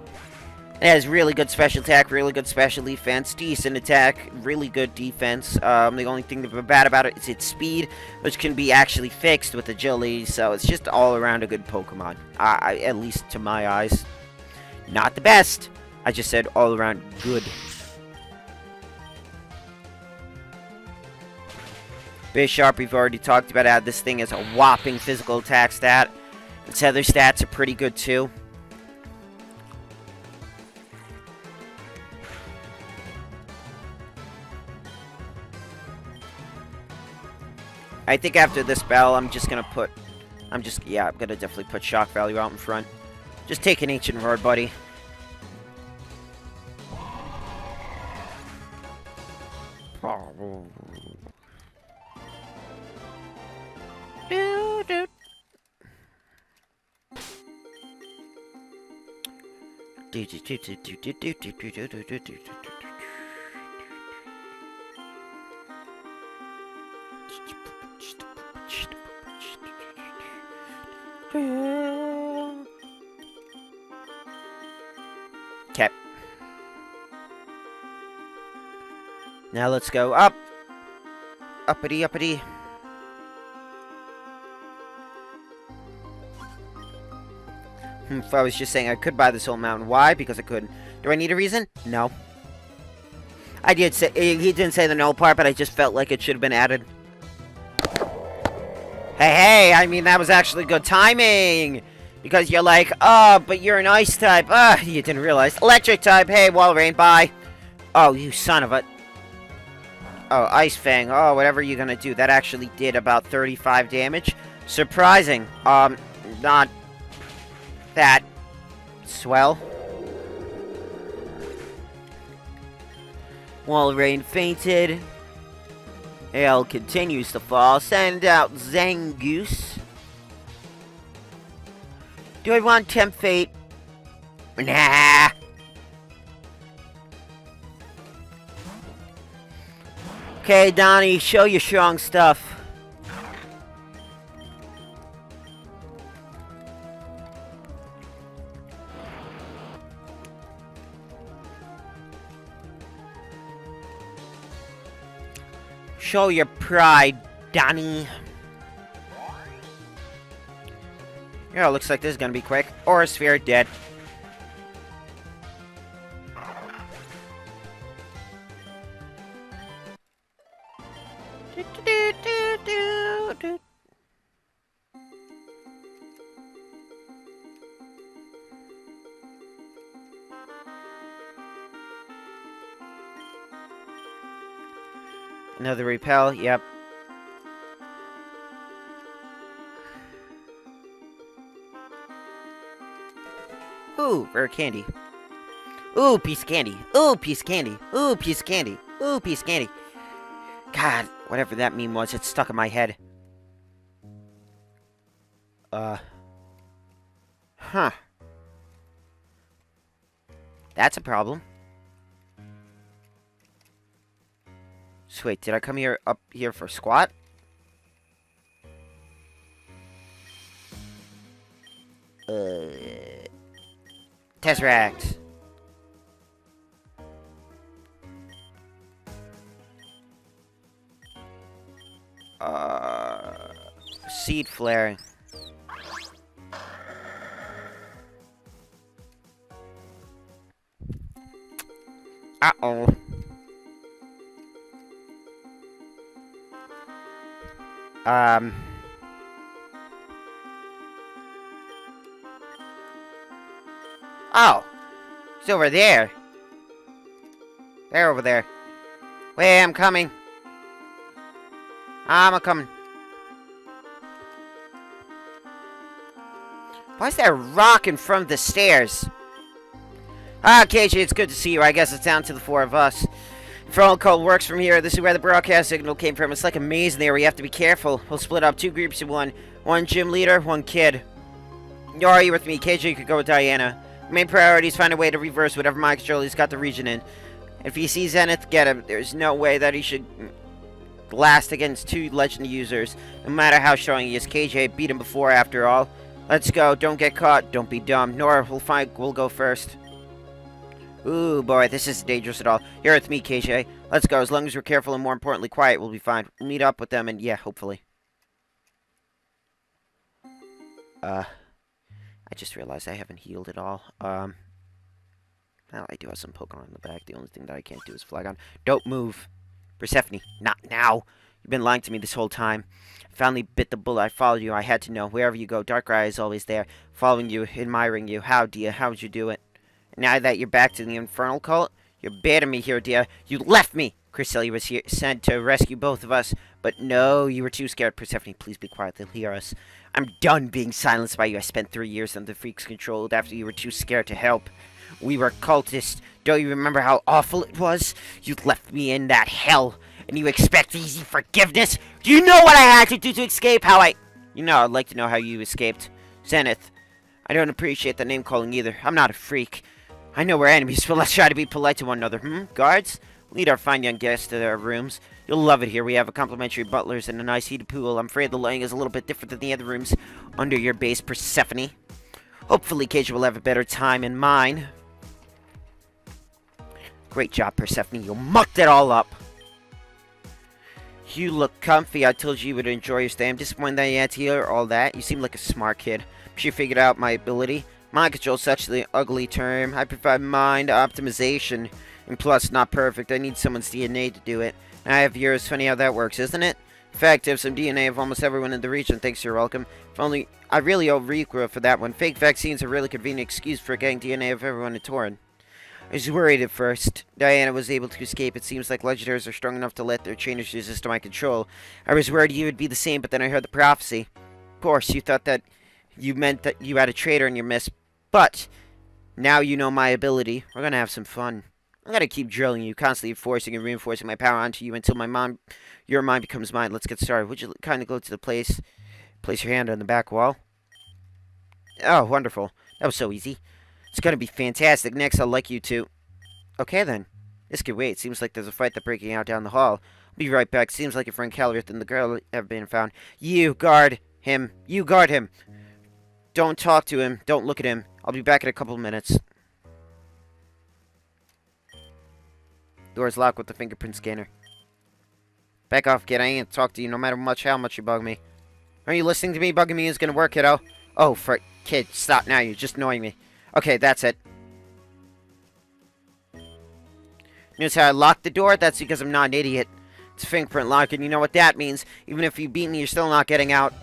It has really good special attack, really good special defense, decent attack, really good defense. The only thing bad about it is its speed, which can be actually fixed with agility, so it's just all around a good Pokemon. At least to my eyes. Not the best. I just said all around good. Bisharp, we've already talked about how this thing has a whopping physical attack stat. Its other stats are pretty good too. I think after this battle, I'm gonna definitely put shock value out in front. Just take an ancient roar, buddy. Okay. Now let's go up. Uppity, uppity. If I was just saying I could buy this whole mountain. Why? Because I couldn't. Do I need a reason? No. I did say, he didn't say the no part, but I just felt like it should have been added. Hey, I mean, that was actually good timing. Because you're like, oh, but you're an ice type. You didn't realize. Electric type. Hey, Walrein, bye. Oh, you son of a... Oh, Ice Fang. Oh, whatever you're gonna do. That actually did about 35 damage. Surprising. Not that swell. Walrein fainted. Ale continues to fall. Send out Zangoose. Do I want Temp Fate? Nah. Okay, Donnie, show your strong stuff. Show your pride, Donnie. Yeah, looks like this is gonna be quick. Aura Sphere dead. Another repel, yep. Ooh, rare candy. Ooh, piece of candy. Ooh, piece of candy. Ooh, piece of candy. Ooh, piece of candy. God, whatever that meme was, it's stuck in my head. Huh. That's a problem. So wait, did I come here up here for squat? Tesseract. Seed Flare. Uh-oh. Oh! He's over there. They're over there. Wait, I'm coming. I'm a-coming. Why is there a rock in front of the stairs? Ah, KJ, it's good to see you. I guess it's down to the 4 of us. Infernal cult works from here. This is where the broadcast signal came from. It's like a maze in there. We have to be careful. We'll split up 2 groups in one. One gym leader, 1 kid. Are you with me? KJ could go with Diana. Main priority is find a way to reverse whatever mind control he's got the region in. If he sees Zenith, get him. There's no way that he should last against 2 legend users. No matter how strong he is, KJ beat him before, after all. Let's go. Don't get caught. Don't be dumb. Nora, we'll go first. Ooh, boy, this isn't dangerous at all. You're with me, KJ. Let's go. As long as we're careful and, more importantly, quiet, we'll be fine. We'll meet up with them and, yeah, hopefully. I just realized I haven't healed at all. Well, I do have some Pokemon in the back. The only thing that I can't do is Flygon. Don't move. Persephone, not now. You've been lying to me this whole time. I finally bit the bullet. I followed you. I had to know. Wherever you go, Darkrai is always there. Following you, admiring you. How, dear? How'd you do it? Now that you're back to the Infernal cult, you're abandoning me here, dear. You left me! Cresselia was here, sent to rescue both of us. But no, you were too scared. Persephone, please be quiet. They'll hear us. I'm done being silenced by you. I spent 3 years under the Freak's control after you were too scared to help. We were cultists. Don't you remember how awful it was? You left me in that hell. And you expect easy forgiveness? Do you know what I had to do to escape? You know, I'd like to know how you escaped. Zenith. I don't appreciate the name calling either. I'm not a freak. I know we're enemies, but let's try to be polite to one another. Guards? Lead our fine young guests to their rooms. You'll love it here. We have a complimentary butlers and a nice heated pool. I'm afraid the lighting is a little bit different than the other rooms under your base, Persephone. Hopefully, KJ will have a better time in mine. Great job, Persephone. You mucked it all up. You look comfy. I told you you would enjoy your stay. I'm disappointed that you had to hear all that. You seem like a smart kid. She figured out my ability. Mind control is such an ugly term. I provide mind optimization. And plus, not perfect. I need someone's DNA to do it. And I have yours. Funny how that works, isn't it? In fact, I have some DNA of almost everyone in the region. Thanks, you're welcome. If only... I really owe Riku for that one. Fake vaccines are a really convenient excuse for getting DNA of everyone in Torren. I was worried at first. Diana was able to escape. It seems like legendaries are strong enough to let their trainers resist my control. I was worried you would be the same, but then I heard the prophecy. Of course, you thought that you meant that you had a traitor in your midst. But now you know my ability. We're gonna have some fun. I'm gonna keep drilling you, constantly forcing and reinforcing my power onto you until your mind becomes mine. Let's get started. Would you kind of go to the place your hand on the back wall? Oh, wonderful. That was so easy. It's gonna be fantastic. Next, I'll like you to... Okay, then. This could wait. Seems like there's a fight that's breaking out down the hall. I'll be right back. Seems like your friend Calvert and the girl have been found. You guard him. You guard him. Don't talk to him. Don't look at him. I'll be back in a couple of minutes. Door's locked with the fingerprint scanner. Back off, kid. I ain't talk to you no matter how much you bug me. Are you listening to me? Bugging me is gonna work, kiddo. Oh, kid, stop now. You're just annoying me. Okay, that's it. Notice how I locked the door? That's because I'm not an idiot. It's a fingerprint lock, and you know what that means. Even if you beat me, you're still not getting out.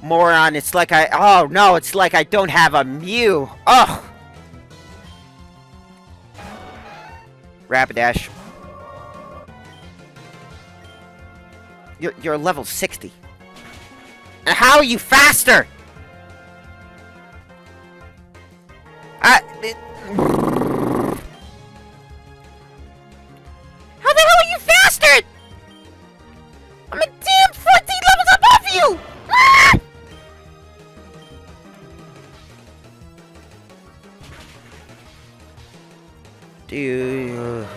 Moron, it's like oh no, it's like I don't have a Mew. Ugh. Rapidash. You're level 60. And how are you faster? How the hell are you faster? I'm a damn 14 levels above you! Ah! Dude.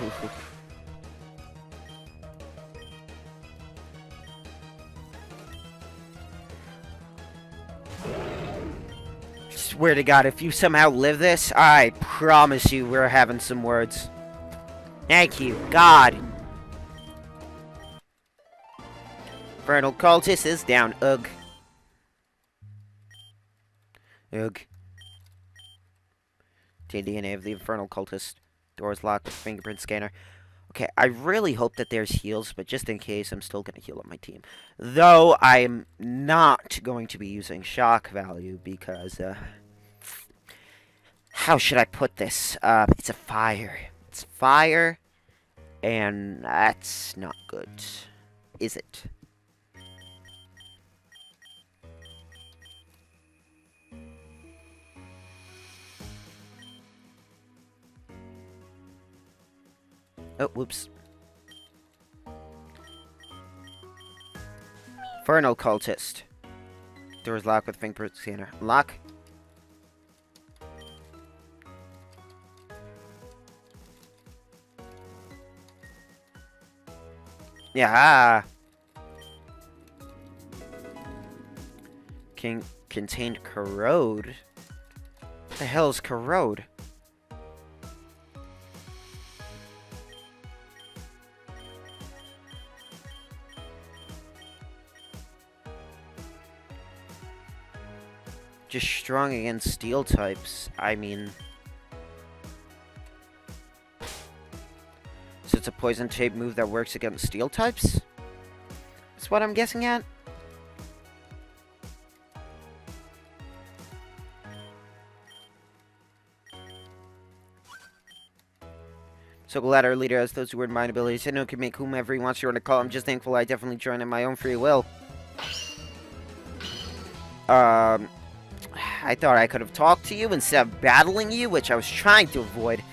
Swear to God, if you somehow live this, I promise you we're having some words. Thank you, God. Infernal cultist is down. Ugh. Ugh. DNA of the Infernal cultist. Doors locked with fingerprint scanner. Okay, I really hope that there's heals, but just in case, I'm still going to heal up my team. Though, I'm not going to be using shock value because, how should I put this? It's a fire. It's fire, and that's not good. Is it? Oh, whoops. Infernal cultist. Doors locked with fingerprint scanner. Lock. Yeah. Contained corrode. What the hell is corrode? Just strong against steel types. I mean, so it's a poison type move that works against steel types? That's what I'm guessing at. So glad our leader has those weird mind abilities. I know he can make whomever he wants to call. I'm just thankful I definitely joined in my own free will. I thought I could have talked to you instead of battling you, which I was trying to avoid.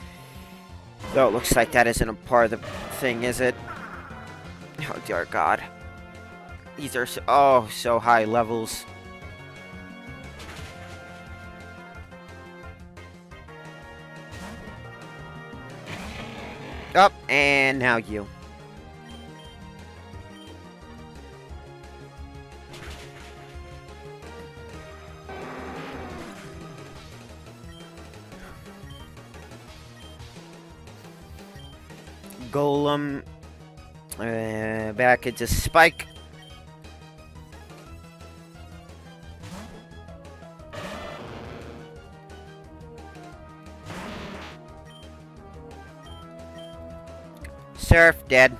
Though it looks like that isn't a part of the thing, is it? Oh, dear God. These are so high levels. Up, and now you. Golem. Back into Spike. Surf, dead.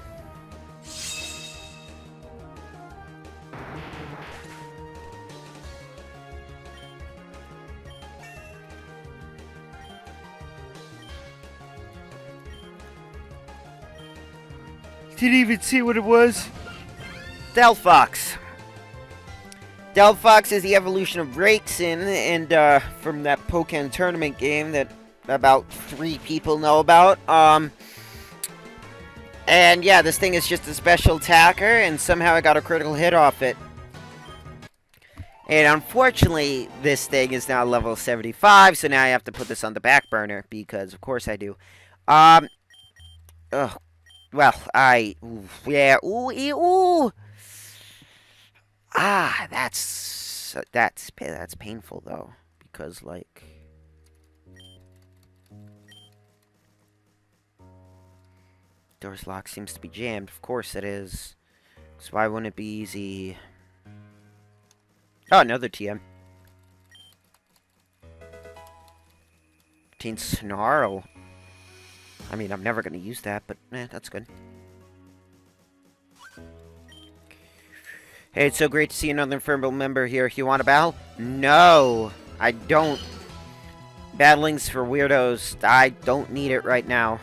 Didn't even see what it was. Delphox. Delphox is the evolution of Braixen, and from that Pokemon tournament game that about 3 people know about. And yeah, this thing is just a special attacker, and somehow I got a critical hit off it. And unfortunately, this thing is now level 75, so now I have to put this on the back burner, because of course I do. Well, yeah, ooh. Ah, that's painful, though, because, like... Door's lock seems to be jammed. Of course it is. So why wouldn't it be easy? Oh, another TM. Teen Snarl. I mean, I'm never going to use that, but that's good. Hey, it's so great to see another Infernal member here. You want to battle? No, I don't. Battling's for weirdos. I don't need it right now.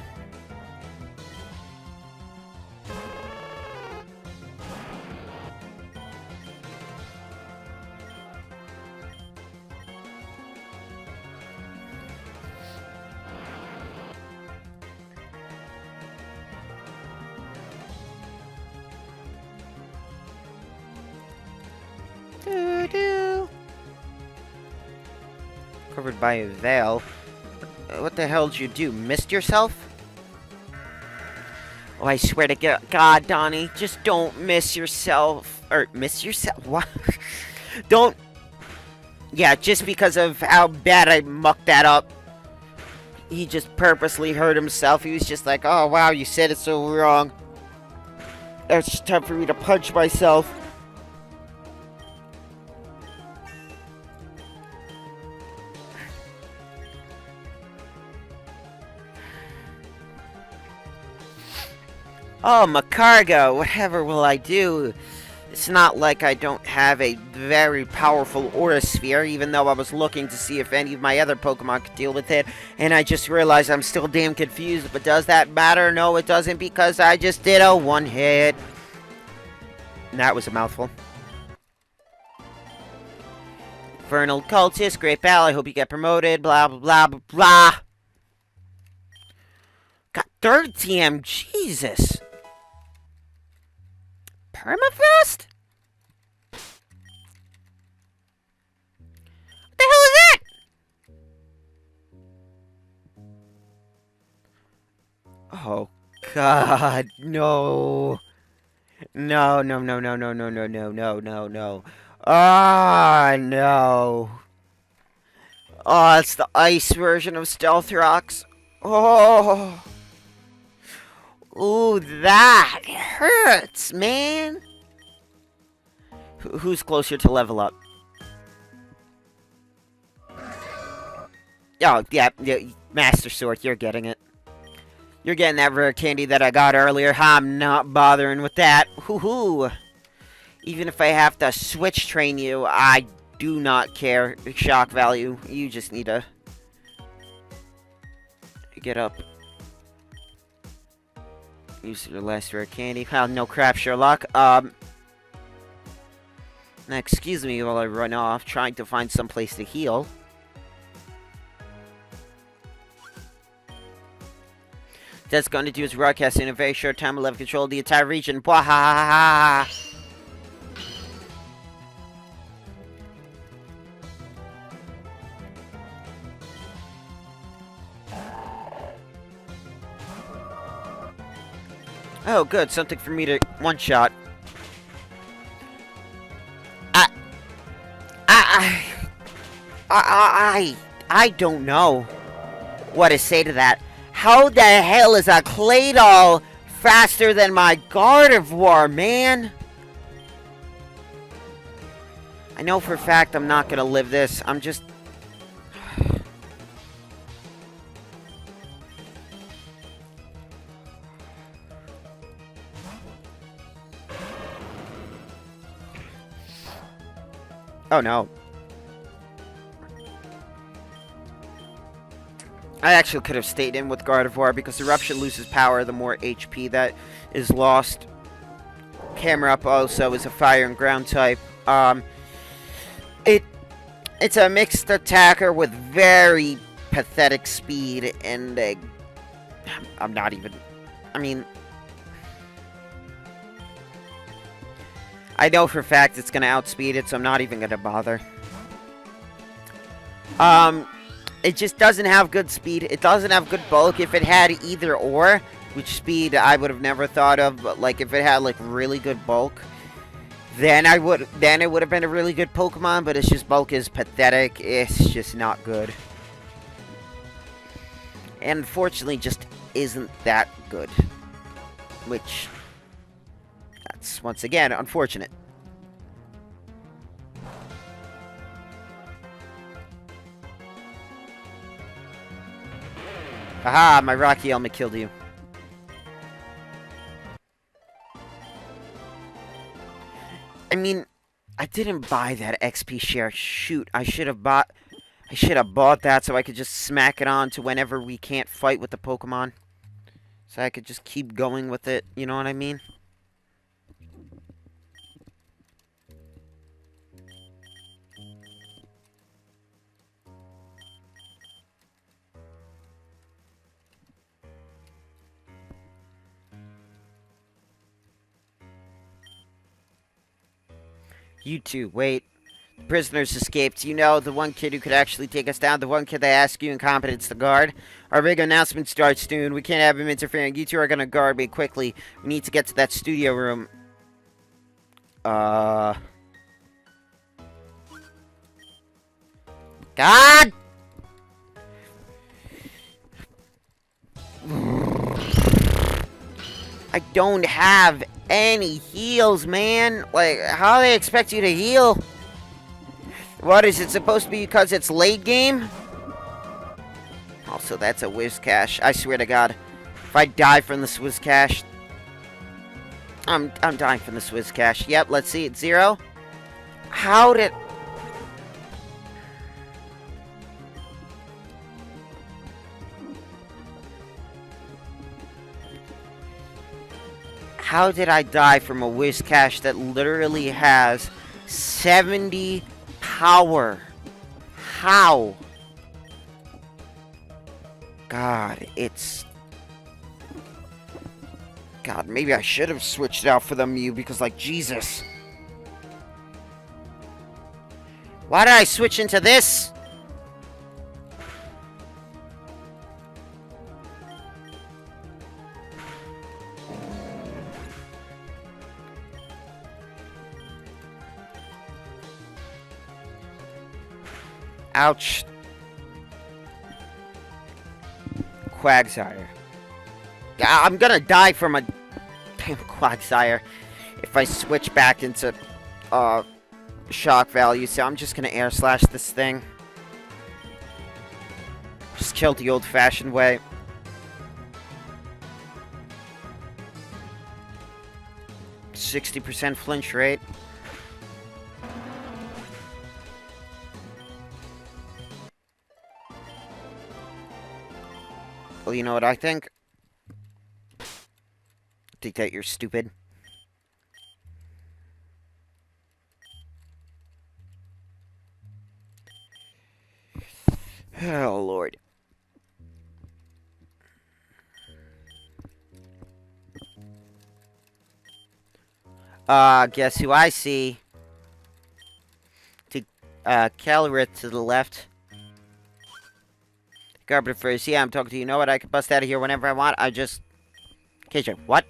Covered by a veil. What the hell did you do? Missed yourself? Oh, I swear to God, Donnie, just don't miss yourself. Or, miss yourself? What? Don't... Yeah, just because of how bad I mucked that up. He just purposely hurt himself. He was just like, oh, wow, you said it so wrong. It's just time for me to punch myself. Oh, my cargo. Whatever will I do? It's not like I don't have a very powerful aura sphere, even though I was looking to see if any of my other Pokemon could deal with it, and I just realized I'm still damn confused. But does that matter? No, it doesn't, because I just did a one-hit. And that was a mouthful. Infernal cultist, great battle. I hope you get promoted. Blah, blah, blah, blah, blah. Got third TM. Jesus. Permafrost? What the hell is that? Oh, God. No. No, no, no, no, no, no, no, no, no, no, no. Ah, no. Oh, it's the ice version of Stealth Rocks. Oh. Ooh, that hurts, man. Who's closer to level up? Oh, yeah, Master Sword, you're getting it. You're getting that rare candy that I got earlier. I'm not bothering with that. Hoo-hoo. Even if I have to switch train you, I do not care. Shock value. You just need to get up. Use your last rare candy. Oh, no crap, Sherlock. Now, excuse me while I run off, trying to find some place to heal. That's going to do is broadcast in a very short time. We'll have control of the entire region. Bwahahaha! Oh, good. Something for me to one-shot. I don't know what to say to that. How the hell is a Claydol faster than my Gardevoir, man? I know for a fact I'm not gonna live this. I'm just... Oh no. I actually could have stayed in with Gardevoir because Eruption loses power the more HP that is lost. Camera Up also is a fire and ground type. It's a mixed attacker with very pathetic speed and I'm not even... I mean... I know for a fact it's going to outspeed it, so I'm not even going to bother. It just doesn't have good speed. It doesn't have good bulk. If it had either or, which speed I would have never thought of, but like if it had like really good bulk, then it would have been a really good Pokemon, but it's just bulk is pathetic. It's just not good. And unfortunately just isn't that good. Which, that's once again unfortunate. Haha, my Rocky Helmet killed you. I mean, I didn't buy that XP share. Shoot, I should have bought that so I could just smack it on to whenever we can't fight with the Pokemon. So I could just keep going with it, you know what I mean? You two, wait. The prisoners escaped. You know, the one kid who could actually take us down. The one kid they asked you incompetence to guard. Our big announcement starts soon. We can't have him interfering. You two are gonna guard me quickly. We need to get to that studio room. God! I don't have any heals, man. Like, how do they expect you to heal? What, is it supposed to be because it's late game? Also, that's a Whiscash. I swear to God. If I die from this Whiscash, I'm dying from the Swizz Cash. Yep, let's see. It's 0. How did... How did I die from a Whiz Cash that literally has 70 power? How? God, it's... God, maybe I should have switched out for the Mew because, like, Jesus. Why did I switch into this? Ouch. Quagsire. I'm gonna die from a damn Quagsire if I switch back into shock value, so I'm just gonna air slash this thing. Just kill the old-fashioned way. %60 flinch rate. Well, you know what I think? I think that you're stupid. Oh, Lord. Guess who I see? Calorith to the left. Garbage first. Yeah, I'm talking to you. You know what? I can bust out of here whenever I want. I just... KJ, what?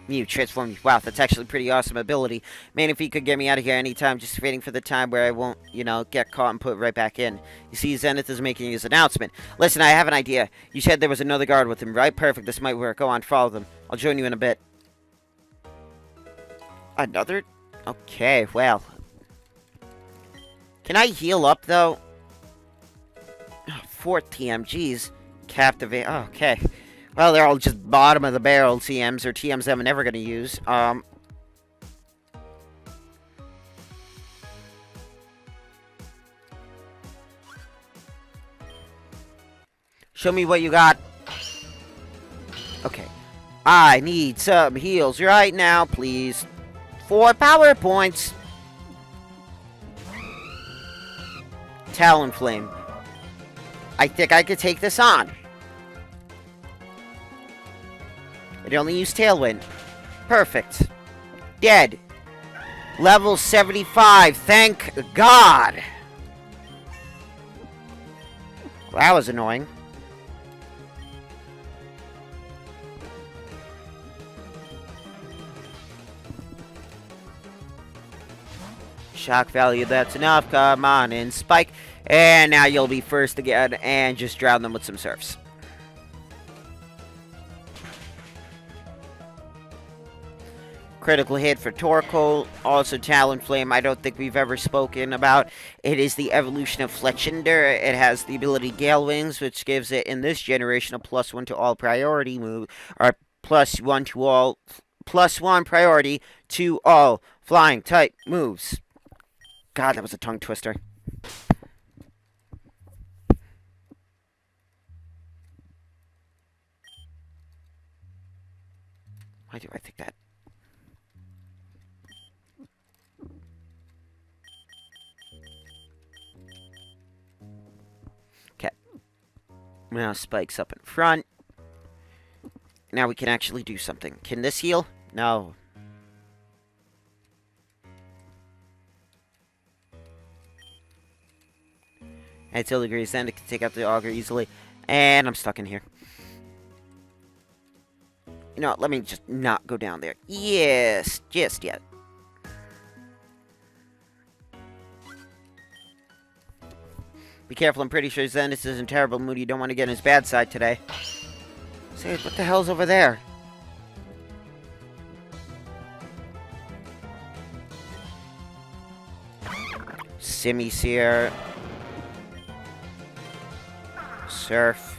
Mew, transform me. Wow, that's actually pretty awesome ability. Man, if he could get me out of here anytime, just waiting for the time where I won't, you know, get caught and put right back in. You see, Zenith is making his announcement. Listen, I have an idea. You said there was another guard with him, right? Perfect, this might work. Go on, follow them. I'll join you in a bit. Another? Okay, well. Can I heal up, though? 4 TMGs. Captivate. Oh, okay. Well, they're all just bottom of the barrel TMs, or TMs that I'm never going to use. Show me what you got. Okay. I need some heals right now, please. 4 power points. Talonflame. I think I could take this on. It only used Tailwind. Perfect. Dead. Level 75. Thank God. Well, that was annoying. Shock value, that's enough. Come on in, Spike. And now you'll be first again, and just drown them with some surfs. Critical hit for Torkoal. Also Talonflame, I don't think we've ever spoken about. It is the evolution of Fletchinder. It has the ability Gale Wings, which gives it, in this generation, a +1 to all priority move, or +1 to all, +1 priority to all flying type moves. God, that was a tongue twister. Why do I think that? Okay. Now Spike's up in front. Now we can actually do something. Can this heal? No. I totally agree. Then it can take out the auger easily. And I'm stuck in here. You know, let me just not go down there. Yes, just yet. Be careful, I'm pretty sure Zenith is in terrible mood. You don't want to get in his bad side today. Say, what the hell's over there? Simisear. Surf.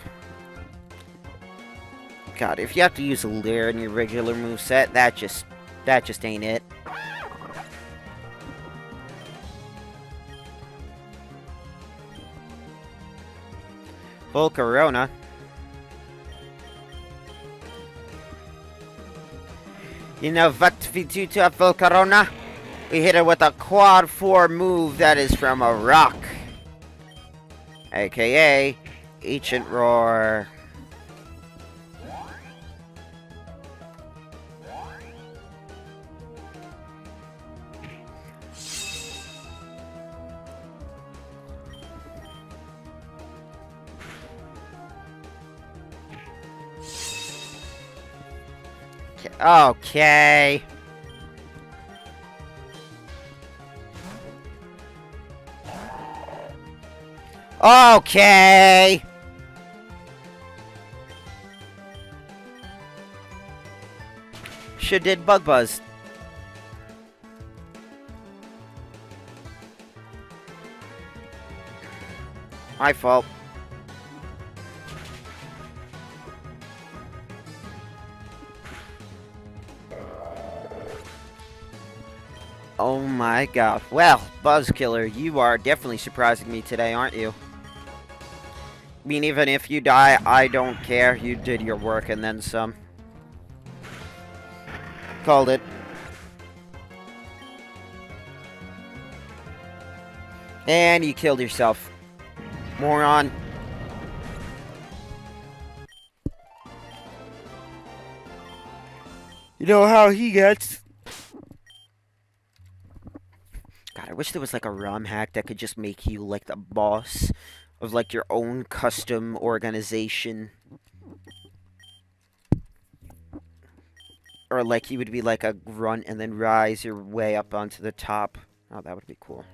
God, if you have to use a Leer in your regular moveset, that just That just ain't it. Volcarona. You know what we do to a Volcarona? We hit it with a quad 4 move that is from a rock. AKA Ancient Roar. Okay. Okay. Should did Bug Buzz. My fault. Oh my god. Well, Buzzkiller, you are definitely surprising me today, aren't you? I mean, even if you die, I don't care. You did your work and then some. Called it. And you killed yourself. Moron. You know how he gets. God, I wish there was like a ROM hack that could just make you like the boss of like your own custom organization. Or like you would be like a grunt and then rise your way up onto the top. Oh, that would be cool.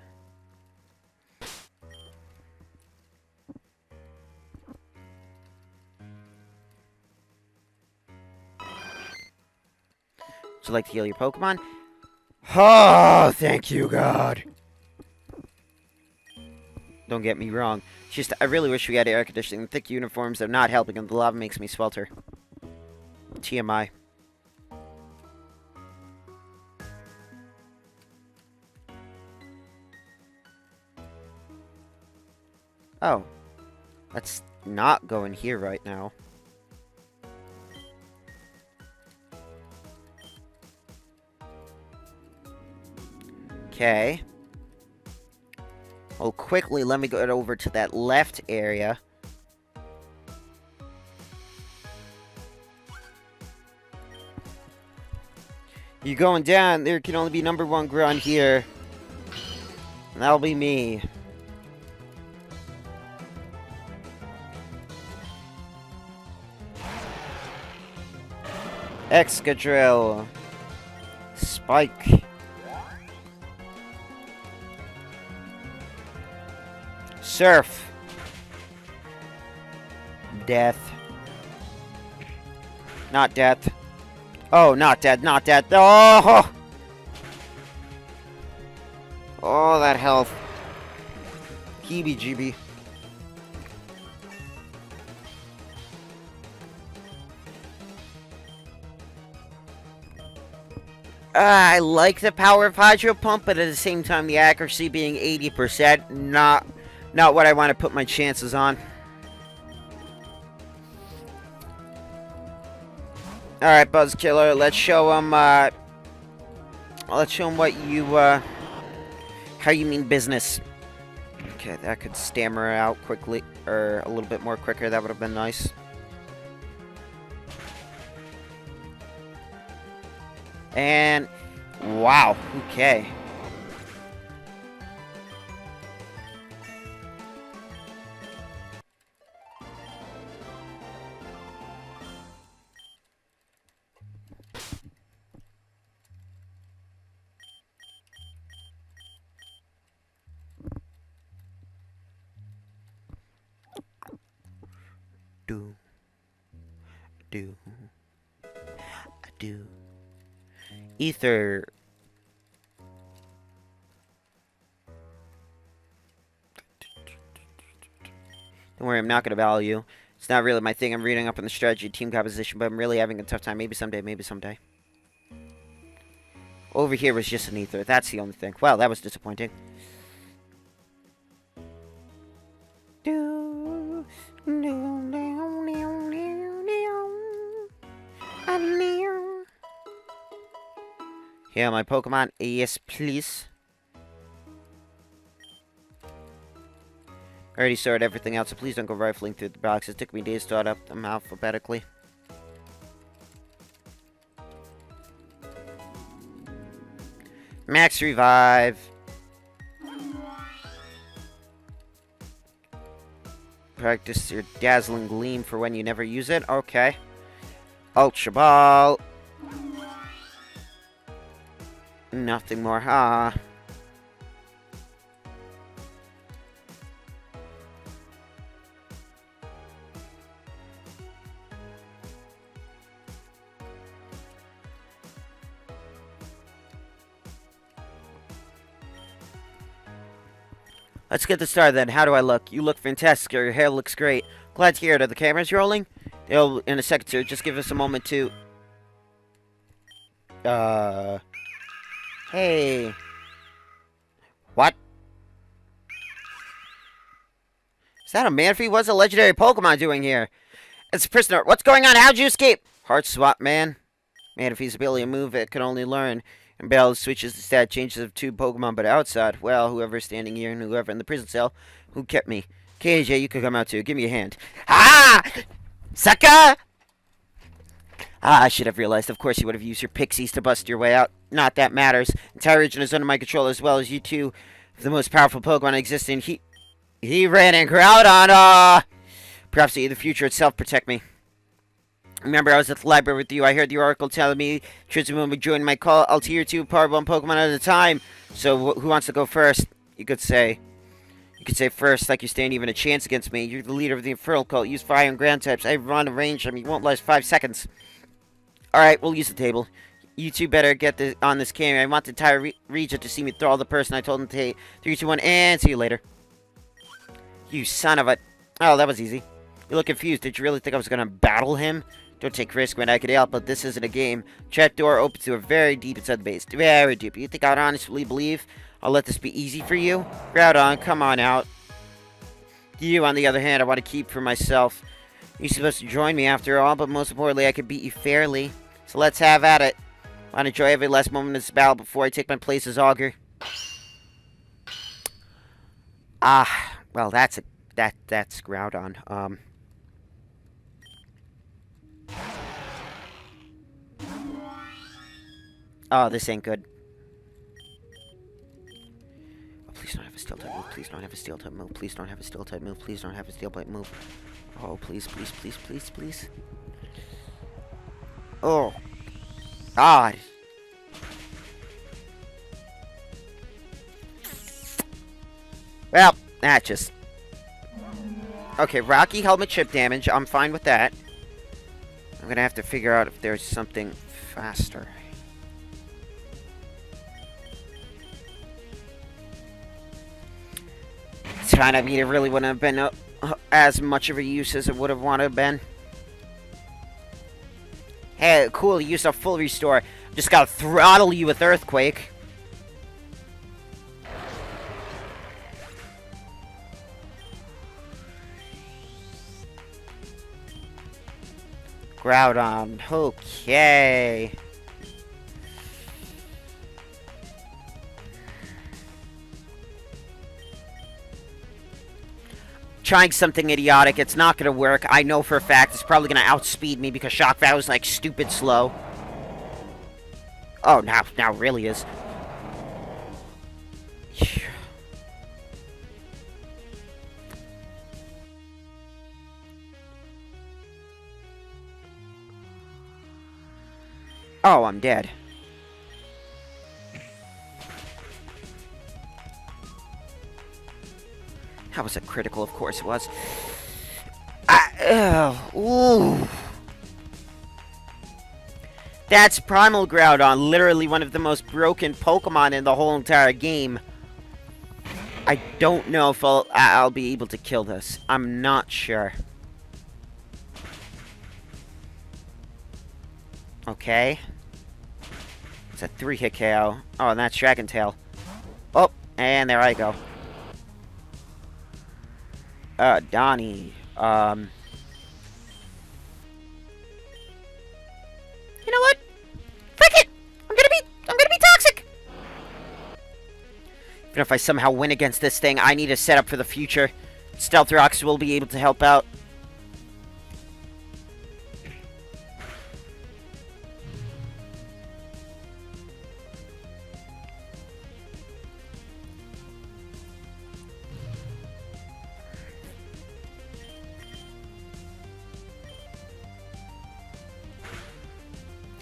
Would you like to heal your Pokemon? Oh, thank you, God. Don't get me wrong. It's just, I really wish we had air conditioning. Thick uniforms are not helping, and the lava makes me swelter. TMI. Oh. Let's not go in here right now. Okay. Well, quickly, let me go over to that left area. You're going down. There can only be number 1 grunt here. And that'll be me. Excadrill. Spike. Surf. Death. Not death. Oh, not dead, not dead. Oh! Oh, that health. Heebie-jeebie. I like the power of Hydro Pump, but at the same time, the accuracy being 80%, not what I want to put my chances on. Alright, Buzzkiller, let's show him, what you, how you mean business. Okay, that could stammer out quickly, or a little bit more quicker, that would have been nice. And, wow, okay. Do. Ether. Don't worry, I'm not going to value. It's not really my thing. I'm reading up on the strategy team composition, but I'm really having a tough time. Maybe someday, maybe someday. Over here was just an ether. That's the only thing. Well, that was disappointing. Here, my Pokemon. Yes, please. I already sorted everything out, so please don't go rifling through the boxes. It took me days to sort up them alphabetically. Max Revive. Practice your Dazzling Gleam for when you never use it. Okay. Ultra Ball. Nothing more, huh? Let's get this started then. How do I look? You look fantastic. Your hair looks great. Glad to hear it. Are the cameras rolling? They'll in a second, sir. Just give us a moment to... Hey. What? Is that a Manphy? What's a legendary Pokemon doing here? It's a prisoner. What's going on? How'd you escape? Heart swap, man. Manphy's ability to move, it can only learn. And Bell switches the stat changes of 2 Pokemon, but outside, well, whoever's standing here and whoever in the prison cell who kept me. KJ, you could come out too. Give me a hand. Ah! Sucker! Ah, I should have realized. Of course you would have used your pixies to bust your way out. Not that matters. Entire region is under my control as well as you two. The most powerful Pokemon existing. He ran and Groudon. Perhaps the future itself protect me. Remember, I was at the library with you. I heard the Oracle telling me Trisman would join my call. I'll tier 2 power 1 Pokemon at a time. So who wants to go first? You could say first, like you stand even a chance against me. You're the leader of the Infernal cult. Use fire and ground types. I run a range. I mean, you won't last 5 seconds. Alright, we'll use the table. You two better get on this camera. I want the entire region to see me throw the person I told them to take. 3, 2, 1, and see you later. You son of a... Oh, that was easy. You look confused. Did you really think I was going to battle him? Don't take risk when I could help, but this isn't a game. Trap door opens to a very deep inside the base. Very deep. You think I'd honestly believe I'll let this be easy for you? Groudon, come on out. You, on the other hand, I want to keep for myself. You're supposed to join me after all, but most importantly, I can beat you fairly. So let's have at it. I want to enjoy every last moment of this battle before I take my place as Augur. Well, that's Groudon. Oh, this ain't good. Oh, please don't have a steel type move. Please don't have a steel type move. Please don't have a steel type move. Please don't have a steel type move. Oh, please, please, please, please, please. Oh. God. Well, that just... Okay, Rocky Helmet chip damage. I'm fine with that. I'm gonna have to figure out if there's something faster. Trying to mean, it really wouldn't have been as much of a use as it would have wanted to have been. Hey, cool, you used a full restore. Just gotta throttle you with Earthquake. Groudon, okay. Trying something idiotic, it's not gonna work. I know for a fact it's probably gonna outspeed me because Shock Valve is like stupid slow. Oh, now it really is. Oh, I'm dead. That was a critical, of course it was. Ooh. That's Primal Groudon, literally one of the most broken Pokemon in the whole entire game. I don't know if I'll be able to kill this. I'm not sure. Okay. It's a 3-hit KO. Oh, and that's Dragon Tail. Oh, and there I go. Donnie. You know what? Frick it! I'm gonna be toxic! Even if I somehow win against this thing, I need to set up for the future. Stealth Rocks will be able to help out.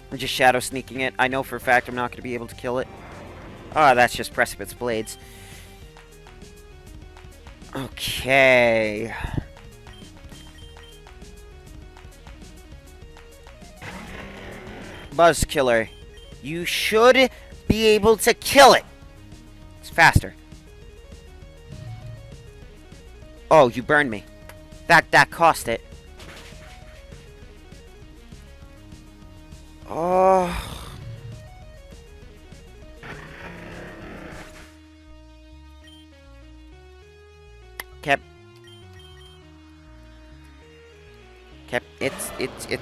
I'm just shadow sneaking it. I know for a fact I'm not going to be able to kill it. Oh, that's just Precipice Blades. Okay. Buzz Killer. You should be able to kill it. It's faster. Oh, you burned me. That cost it. Oh. Kept.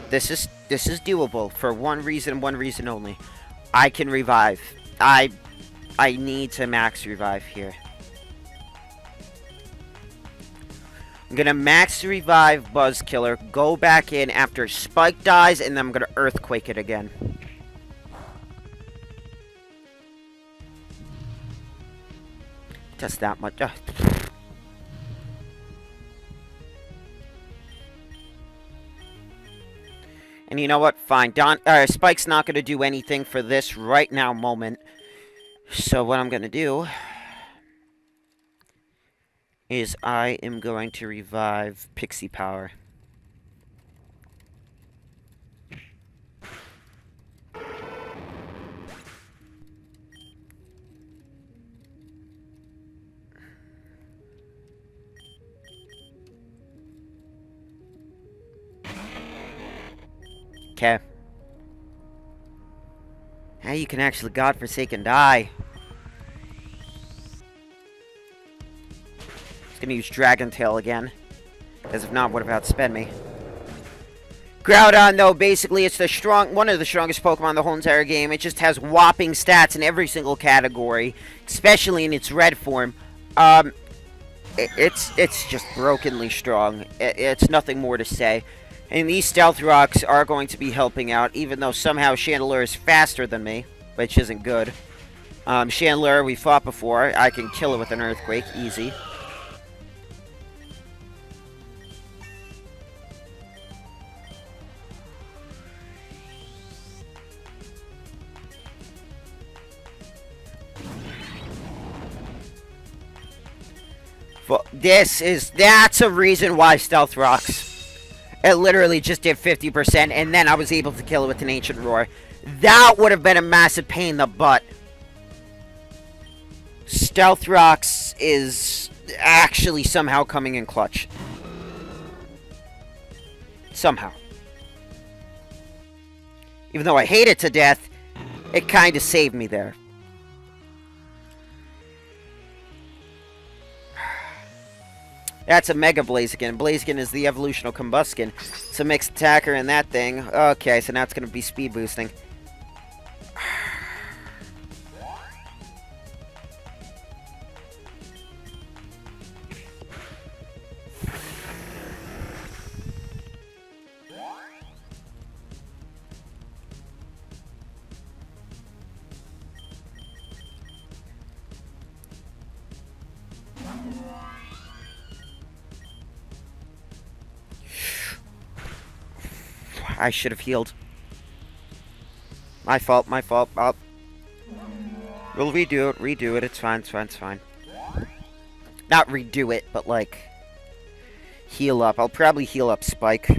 This is doable for one reason only. I can revive. I need to max revive here. I'm gonna max revive Buzz Killer, go back in after Spike dies, and then I'm gonna Earthquake it again. Just that much. And you know what? Fine. Spike's not gonna do anything for this right now moment. So what I'm gonna do is I am going to revive Pixie Power. Okay. Now you can actually godforsaken die. Gonna use Dragon Tail again, because if not, would have outsped me. Groudon, though, basically it's one of the strongest Pokemon in the whole entire game. It just has whopping stats in every single category, especially in its red form. It's just brokenly strong. It's nothing more to say. And these Stealth Rocks are going to be helping out, even though somehow Chandelure is faster than me, which isn't good. Chandelure, we fought before. I can kill it with an Earthquake, easy. That's a reason why Stealth Rocks. It literally just did 50%, and then I was able to kill it with an Ancient Roar. That would have been a massive pain in the butt. Stealth Rocks is actually somehow coming in clutch. Somehow. Even though I hate it to death, it kind of saved me there. That's a Mega Blaziken. Blaziken is the evolutional Combuskin. It's a mixed attacker in that thing. Okay, so now it's going to be speed boosting. I should have healed. My fault, my fault. We'll redo it, it's fine, it's fine. Not redo it, but like, heal up. I'll probably heal up Spike.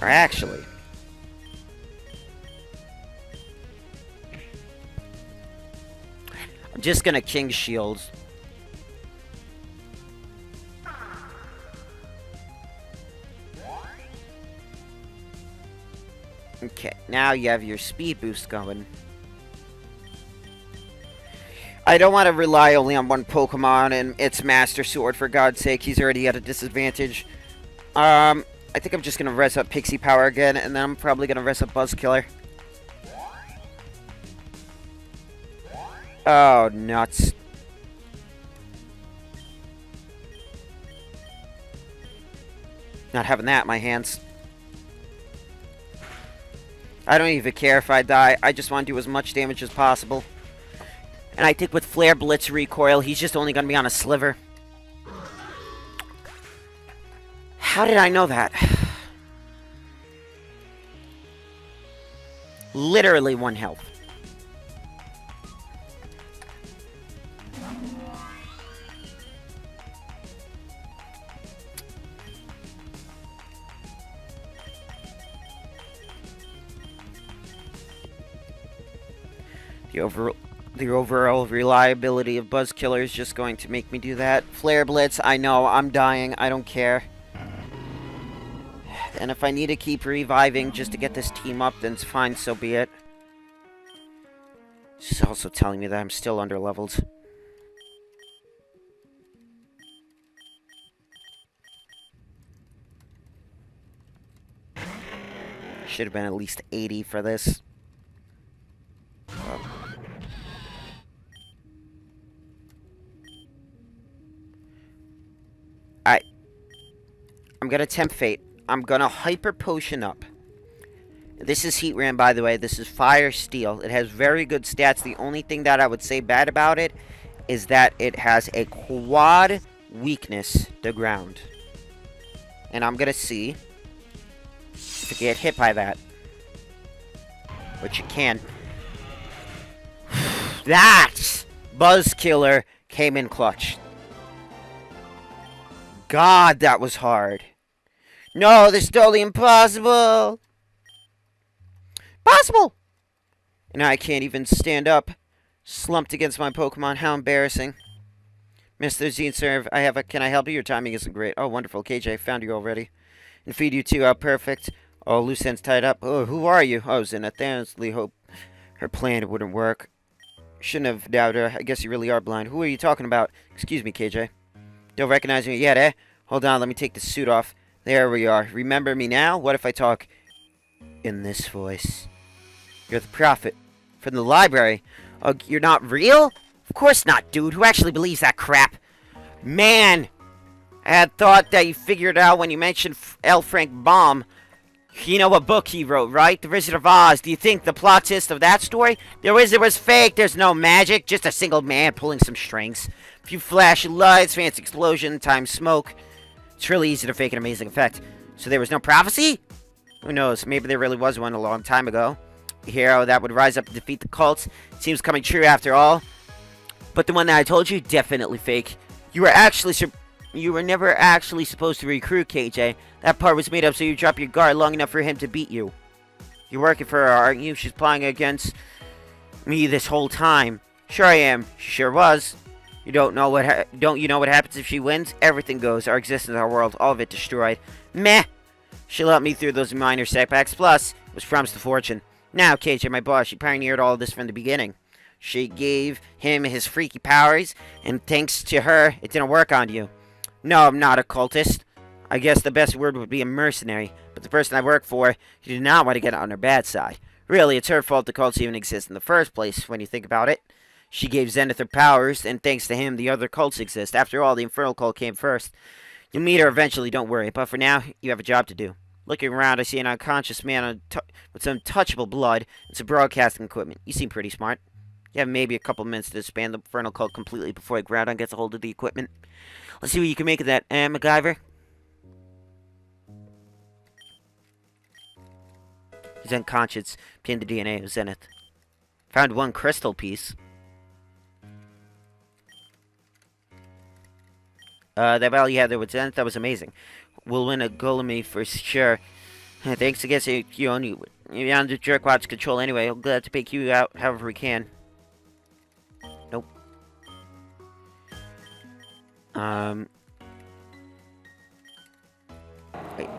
Or actually, I'm just gonna King Shield. Okay, now you have your speed boost going. I don't want to rely only on one Pokemon and its Master Sword, for God's sake. He's already at a disadvantage. I think I'm just going to res up Pixie Power again, and then I'm probably going to res up Buzzkiller. Oh, nuts. Not having that in my hands. I don't even care if I die. I just want to do as much damage as possible. And I think with Flare Blitz recoil, he's just only going to be on a sliver. How did I know that? Literally 1 health. The overall reliability of Buzzkiller is just going to make me do that. Flare Blitz, I know, I'm dying, I don't care. And if I need to keep reviving just to get this team up, then it's fine, so be it. She's also telling me that I'm still underleveled. Should have been at least 80 for this. I'm gonna tempt fate. I'm gonna hyper potion up. This is Heat Ram, by the way. This is Fire Steel. It has very good stats. The only thing that I would say bad about it is that it has a quad weakness to ground. And I'm gonna see if it get hit by that. Which it can. That Buzzkiller came in clutch. God, that was hard. No, this is totally impossible. Possible! And now I can't even stand up. Slumped against my Pokemon. How embarrassing. Mr. Zenserv, can I help you? Your timing isn't great. Oh, wonderful. KJ, I found you already. And feed you too. Oh, perfect. Oh, loose ends tied up. Oh, who are you? Oh, Zenith. Honestly, hope her plan wouldn't work. Shouldn't have doubted her. I guess you really are blind. Who are you talking about? Excuse me, KJ. Don't recognize me yet, eh? Hold on, let me take the suit off. There we are. Remember me now? What if I talk in this voice? You're the prophet from the library. Oh, you're not real? Of course not, dude. Who actually believes that crap? Man! I had thought that you figured out when you mentioned L. Frank Baum. You know what book he wrote, right? The Wizard of Oz. Do you think the plot twist of that story? The wizard was fake. There's no magic. Just a single man pulling some strings. A few flashy lights, fancy explosion, time smoke. It's really easy to fake an amazing effect. So there was no prophecy? Who knows? Maybe there really was one a long time ago. A hero that would rise up and defeat the cults. Seems coming true after all. But the one that I told you, definitely fake. You were never actually supposed to recruit KJ. That part was made up so you drop your guard long enough for him to beat you. You're working for her, aren't you? She's playing against me this whole time. Sure I am. She sure was. You don't know what happens if she wins? Everything goes. Our existence, our world, all of it destroyed. Meh. She let me through those minor setbacks. Plus, it was promised a fortune. Now, KJ, my boss, she pioneered all of this from the beginning. She gave him his freaky powers, and thanks to her, it didn't work on you. No, I'm not a cultist. I guess the best word would be a mercenary. But the person I work for, you do not want to get on her bad side. Really, it's her fault the cults even exist in the first place, when you think about it. She gave Zenith her powers, and thanks to him, the other cults exist. After all, the Infernal cult came first. You'll meet her eventually, don't worry. But for now, you have a job to do. Looking around, I see an unconscious man with some untouchable blood and some broadcasting equipment. You seem pretty smart. You have maybe a couple minutes to disband the Infernal cult completely before Groudon gets a hold of the equipment. Let's see what you can make of that, MacGyver. He's unconscious. Obtained the DNA of Zenith. Found one crystal piece. That battle you had there with Zenith, that was amazing. We'll win a Golemy for sure. Thanks again, you only you're under Jerkwat's control anyway. I'm glad to pick you out however we can. Nope. Wait.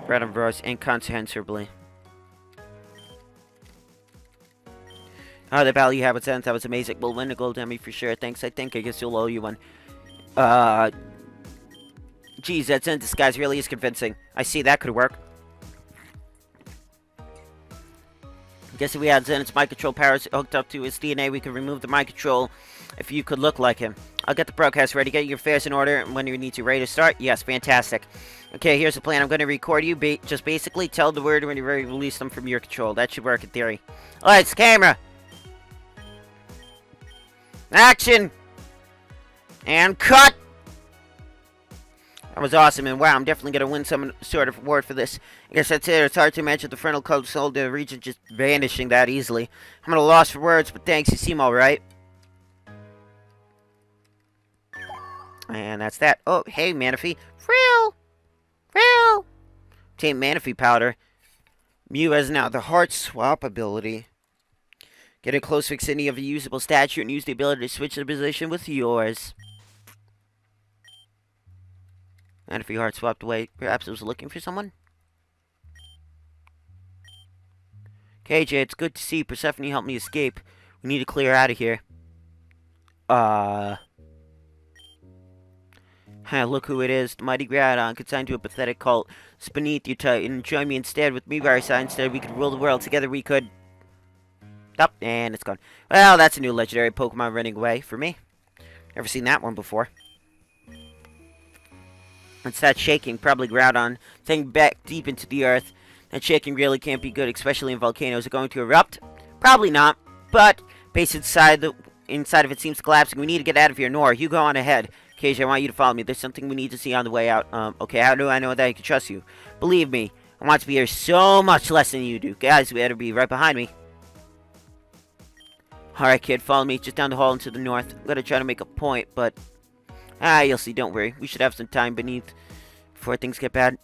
Radon Bros incomprehensibly. Oh, the battle you had with Zenith, that was amazing. We'll win a gold Emmy for sure. Thanks, I guess you'll owe you one. Geez, that Zenith disguise really is convincing. I see, that could work. Guess if we had Zenith's mind control powers hooked up to his DNA, we could remove the mind control if you could look like him. I'll get the broadcast ready. Get your affairs in order when you need to. Ready to start? Yes, fantastic. Okay, here's the plan. I'm going to record you. Just basically tell the word when you're ready to release them from your control. That should work in theory. Lights, camera. Action. And cut. That was awesome, and wow, I'm definitely going to win some sort of award for this. I guess that's it. It's hard to imagine the Infernal cult soul to the region just vanishing that easily. I'm at a loss for words, but thanks. You seem alright. And that's that. Oh, hey, Manaphy. Frill! Obtain Manaphy powder. Mew has now the heart swap ability. Get a close vicinity of a usable statue and use the ability to switch the position with yours. Manaphy heart swapped away. Perhaps it was looking for someone? KJ, it's good to see Persephone helped me escape. We need to clear out of here. Look who it is. The mighty Groudon, consigned to a pathetic cult. It's beneath you, Titan. Join me instead. With me by our side instead, we could rule the world. Together we could... Up, and it's gone. Well, that's a new legendary Pokemon running away for me. Never seen that one before. It's that shaking, probably Groudon, thing back deep into the earth. That shaking really can't be good, especially in volcanoes. Is it going to erupt? Probably not, but base inside of it seems collapsing. We need to get out of here. Nor, you go on ahead. KJ, I want you to follow me. There's something we need to see on the way out. Okay, how do I know that I can trust you? Believe me, I want to be here so much less than you do. Guys, we better be right behind me. Alright, kid, follow me just down the hall and to the north. I'm gonna try to make a point, but... you'll see, don't worry. We should have some time beneath before things get bad.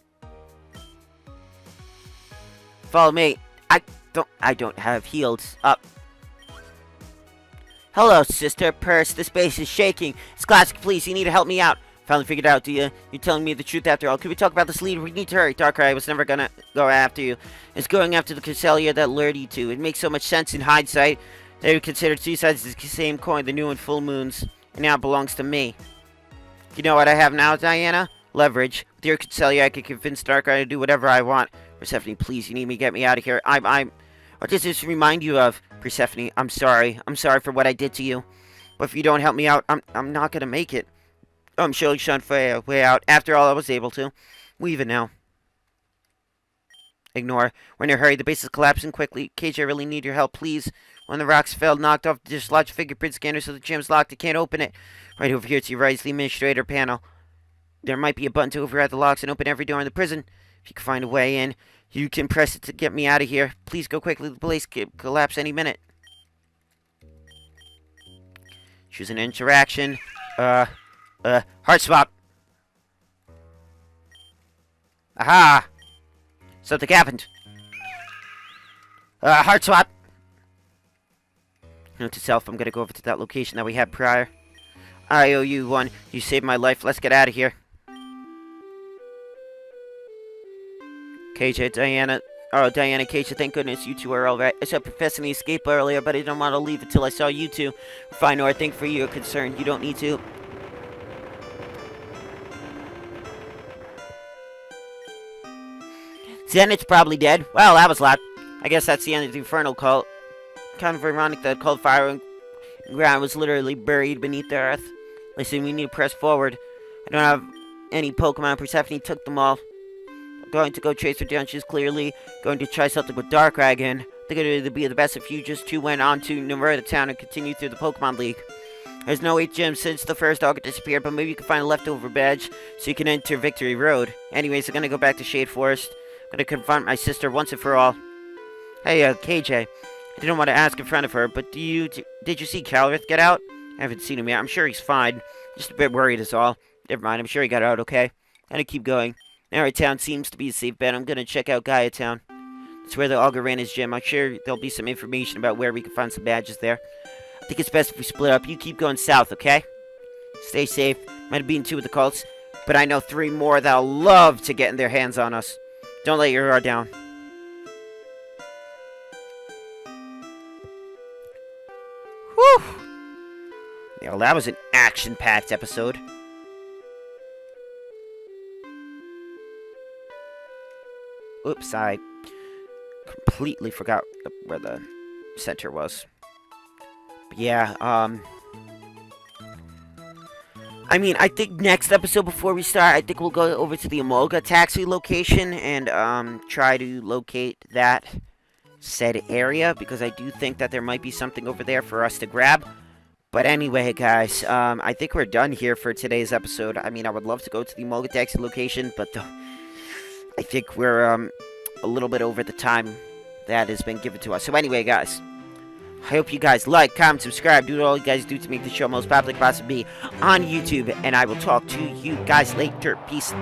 Follow me. I don't have heals up. Hello, Sister Purse. This base is shaking. It's classic, please. You need to help me out. Finally figured it out, do you? You're telling me the truth after all. Could we talk about this leader? We need to hurry. Darkrai was never gonna go after you. It's going after the Cresselia that lured you to. It makes so much sense in hindsight. They would consider two sides of the same coin, the new and full moons. And now it belongs to me. You know what I have now, Diana? Leverage. With your Cresselia, I could convince Darkrai to do whatever I want. Persephone, please, you need me to get me out of here. What does this remind you of? Persephone, I'm sorry. I'm sorry for what I did to you. But if you don't help me out, I'm not gonna make it. I'm showing Sean a way out. After all, I was able to. We even now. Ignore. We're in a hurry. The base is collapsing quickly. KJ, I really need your help, please. When the rocks fell, knocked off the dislodged fingerprint scanner, so the gem's locked. I can't open it. Right over here to your right is the administrator panel. There might be a button to override the locks and open every door in the prison. If you can find a way in, you can press it to get me out of here. Please go quickly. The place could collapse any minute. Choose an interaction. Heart swap. Aha! Something happened. Heart swap. Note to self, I'm gonna go over to that location that we had prior. I owe you one. You saved my life. Let's get out of here. KJ, Diana. Oh, Diana, KJ, thank goodness you two are alright. I saw Professor escape earlier, but I didn't want to leave until I saw you two. Fine, or I think for your concern, you don't need to. Zenith's probably dead. Well, that was loud. I guess that's the end of the Infernal cult. Kind of ironic that cold fire and ground was literally buried beneath the earth. Listen, we need to press forward. I don't have any Pokemon. Persephone took them all. I'm going to go chase her down. She's clearly going to try something with Darkrai again. I think it would be the best if you just two went on to Nerita Town and continued through the Pokemon League. There's no 8 gyms since the first dog disappeared, but maybe you can find a leftover badge so you can enter Victory Road. Anyways, I'm gonna go back to Shade Forest. I'm gonna confront my sister once and for all. Hey, KJ. I didn't want to ask in front of her, but did you see Calrith get out? I haven't seen him yet. I'm sure he's fine. Just a bit worried is all. Never mind, I'm sure he got out okay. I'm gonna keep going. Narrow Town seems to be a safe bet. I'm gonna check out Gaia Town. That's where the Augur ran his gym. I'm sure there'll be some information about where we can find some badges there. I think it's best if we split up. You keep going south, okay? Stay safe. Might have been 2 of the cults, but I know 3 more that'll love to get in their hands on us. Don't let your guard down. Whew! Yeah, well, that was an action-packed episode. Oops, I completely forgot where the center was. But yeah, I mean, I think next episode before we start, I think we'll go over to the Emolga taxi location and, try to locate that said area, because I do think that there might be something over there for us to grab. But anyway, guys, I think we're done here for today's episode. I mean, I would love to go to the Emolga taxi location, but I think we're, a little bit over the time that has been given to us. So anyway, guys, I hope you guys like, comment, subscribe, do what all you guys do to make the show most popular it can possibly be on YouTube, and I will talk to you guys later. Peace.